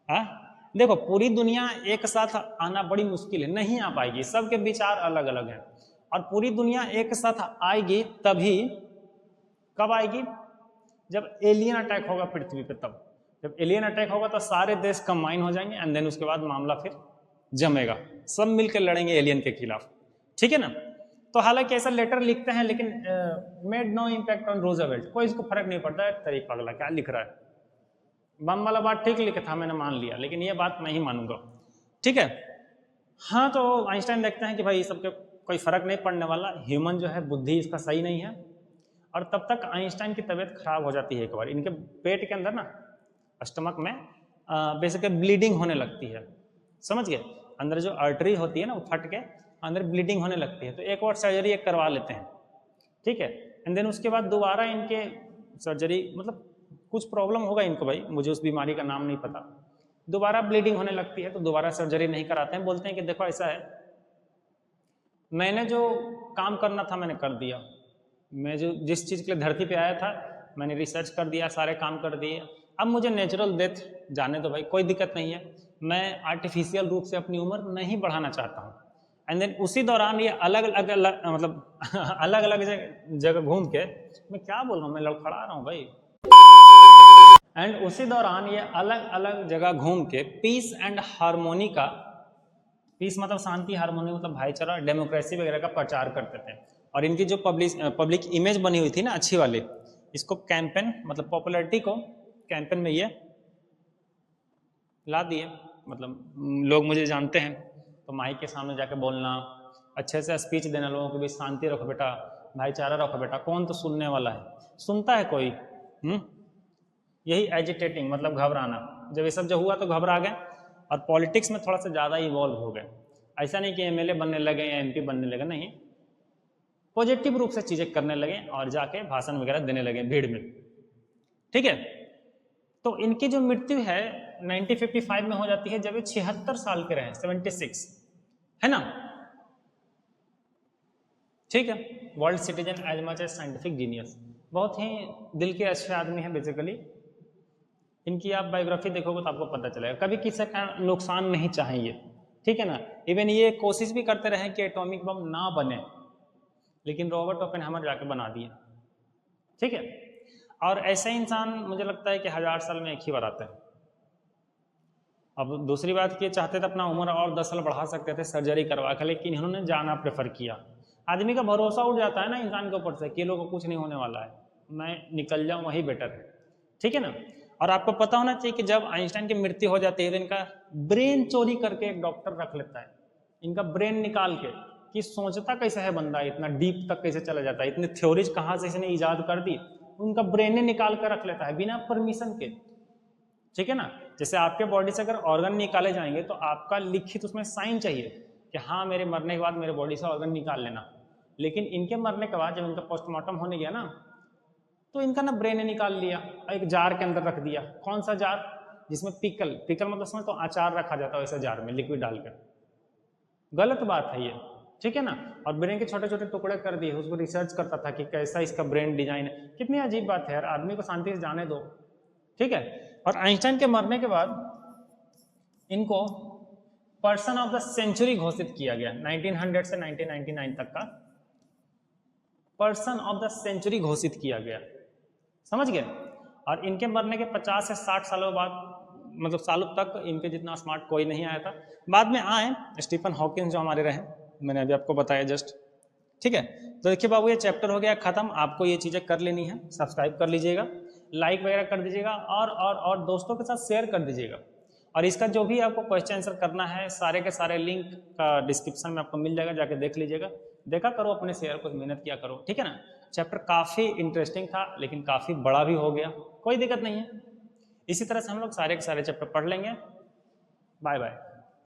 हाँ, देखो पूरी दुनिया एक साथ आना बड़ी मुश्किल है, नहीं आ पाएगी, सबके विचार अलग अलग हैं। और पूरी दुनिया एक साथ आएगी तभी, कब आएगी? जब एलियन अटैक होगा पृथ्वी पे, तब जब एलियन अटैक होगा तो सारे देश कंबाइन हो जाएंगे एंड देन उसके बाद मामला फिर जमेगा, सब मिलकर लड़ेंगे एलियन के खिलाफ, ठीक है ना। तो हालांकि ऐसा लेटर लिखते हैं लेकिन made no impact on Roosevelt, कोई इसको फर्क नहीं पड़ता है, तरीक पगला क्या लिख रहा है, बम वाला बात ठीक लिखा था मैंने मान लिया, लेकिन ये बात नहीं मानूंगा, ठीक है। हाँ तो आइंस्टाइन देखते हैं कि भाई सबके कोई फर्क नहीं पड़ने वाला, ह्यूमन जो है बुद्धि इसका सही नहीं है। और तब तक आइंस्टाइन की तबीयत खराब हो जाती है एक बार, इनके पेट के अंदर ना, स्टमक में बेसिकली ब्लीडिंग होने लगती है, समझ गए, अंदर जो आर्टरी होती है ना वो फट के अंदर ब्लीडिंग होने लगती है, तो एक और सर्जरी एक करवा लेते हैं, ठीक है। एंड देन उसके बाद दोबारा इनके सर्जरी, मतलब कुछ प्रॉब्लम होगा इनको भाई, मुझे उस बीमारी का नाम नहीं पता, दोबारा ब्लीडिंग होने लगती है तो दोबारा सर्जरी नहीं कराते हैं, बोलते हैं कि देखो ऐसा है, मैंने जो काम करना था मैंने कर दिया, मैं जो जिस चीज़ के लिए धरती पे आया था मैंने रिसर्च कर दिया, सारे काम कर दिए, अब मुझे नेचुरल डेथ जाने दो भाई, कोई दिक्कत नहीं है, मैं आर्टिफिशियल रूप से अपनी उम्र नहीं बढ़ाना चाहता हूँ। एंड देन उसी दौरान ये अलग अलग मतलब अलग अलग जगह घूम के, मैं क्या बोल रहा हूँ, मैं लड़खड़ा रहा हूँ भाई, एंड उसी दौरान ये अलग अलग जगह घूम के पीस एंड हार्मोनी का, पीस मतलब शांति, हार्मोनी मतलब भाईचारा, डेमोक्रेसी वगैरह का प्रचार करते थे। और इनकी जो पब्लिक इमेज बनी हुई थी ना अच्छी वाली, इसको कैंपेन मतलब पॉपुलैरिटी को कैंपेन में ये ला दिए, मतलब लोग मुझे जानते हैं तो माइक के सामने जाके बोलना, अच्छे से स्पीच देना, लोगों को भी शांति रखो बेटा, भाईचारा रखो बेटा, कौन तो सुनने वाला है, सुनता है कोई? यही एजिटेटिंग मतलब घबराना, जब ये सब जो हुआ तो घबरा गए और पॉलिटिक्स में थोड़ा सा ज़्यादा इवॉल्व हो गए। ऐसा नहीं कि एमएलए बनने लगे या एमपी बनने लगे, नहीं, पॉजिटिव रूप से चीज़ें करने लगे और जाके भाषण वगैरह देने लगे भीड़ में, ठीक है। तो इनकी जो मृत्यु है 1955 में हो जाती है जब ये 76 साल के रहे, 76 है ना, ठीक है। World citizen as much as scientific genius, बहुत ही दिल के अच्छे आदमी हैं बेसिकली, इनकी आप बायोग्राफी देखोगे तो आपको पता चलेगा, कभी किसी का नुकसान नहीं चाहिए, ठीक है ना। इवन ये कोशिश भी करते रहे कि एटॉमिक बम ना बने, लेकिन रॉबर्ट ओपेनहाइमर जाके बना दिया, ठीक है। और ऐसे इंसान मुझे लगता है कि 1000 साल में एक ही बार आते हैं। अब दूसरी बात कि चाहते थे अपना उम्र और 10 साल बढ़ा सकते थे सर्जरी करवा कर, लेकिन इन्होंने जाना प्रेफर किया। आदमी का भरोसा उठ जाता है ना इंसान के ऊपर से कि लोगों को कुछ नहीं होने वाला है, मैं निकल जाऊं वही बेटर है, ठीक है ना। और आपको पता होना चाहिए कि जब आइंस्टाइन की मृत्यु हो जाती है तो इनका ब्रेन चोरी करके एक डॉक्टर रख लेता है, इनका ब्रेन निकाल के, कि सोचता कैसे है बंदा, इतना डीप तक कैसे चला जाता है, इतनी थ्योरीज कहाँ से इसने ईजाद कर दी, उनका ब्रेन ने निकाल कर रख लेता है बिना परमिशन के, ठीक है ना। जैसे आपके बॉडी से अगर ऑर्गन निकाले जाएंगे तो आपका लिखित उसमें साइन चाहिए कि हाँ मेरे मरने के बाद मेरे बॉडी से ऑर्गन निकाल लेना, लेकिन इनके मरने के बाद जब इनका पोस्टमार्टम होने गया ना तो इनका ना ब्रेन ने निकाल लिया, एक जार के अंदर रख दिया। कौन सा जार? जिसमें पिकल, पिकल मतलब समझ तो अचार रखा जाता है वैसे जार में लिक्विड डालकर, गलत बात है ये, ठीक है ना। और ब्रेन के छोटे छोटे टुकड़े कर दिए, उसको रिसर्च करता था कि कैसा इसका ब्रेन डिजाइन है, कितनी अजीब बात है यार, आदमी को शांति से जाने दो, ठीक है। और आइंस्टाइन के मरने के बाद इनको पर्सन ऑफ द सेंचुरी घोषित किया गया, 1900 से 1999 तक का पर्सन ऑफ द सेंचुरी घोषित किया गया, समझ गए। और इनके मरने के 50 से 60 सालों बाद, मतलब सालों तक इनके जितना स्मार्ट कोई नहीं आया था। बाद में आए स्टीफन हॉकिंस जो हमारे रहे, मैंने अभी आपको बताया जस्ट, ठीक है। तो देखिए बाबू ये चैप्टर हो गया खत्म, आपको ये चीज़ें कर लेनी है, सब्सक्राइब कर लीजिएगा, लाइक वगैरह कर दीजिएगा और दोस्तों के साथ शेयर कर दीजिएगा। और इसका जो भी आपको क्वेश्चन आंसर करना है सारे के सारे लिंक का डिस्क्रिप्शन में आपको मिल जाएगा, जाके देख लीजिएगा, देखा करो अपने शेयर को, मेहनत किया करो, ठीक है ना। चैप्टर काफ़ी इंटरेस्टिंग था लेकिन काफ़ी बड़ा भी हो गया, कोई दिक्कत नहीं है, इसी तरह से हम लोग सारे के सारे चैप्टर पढ़ लेंगे। Bye bye.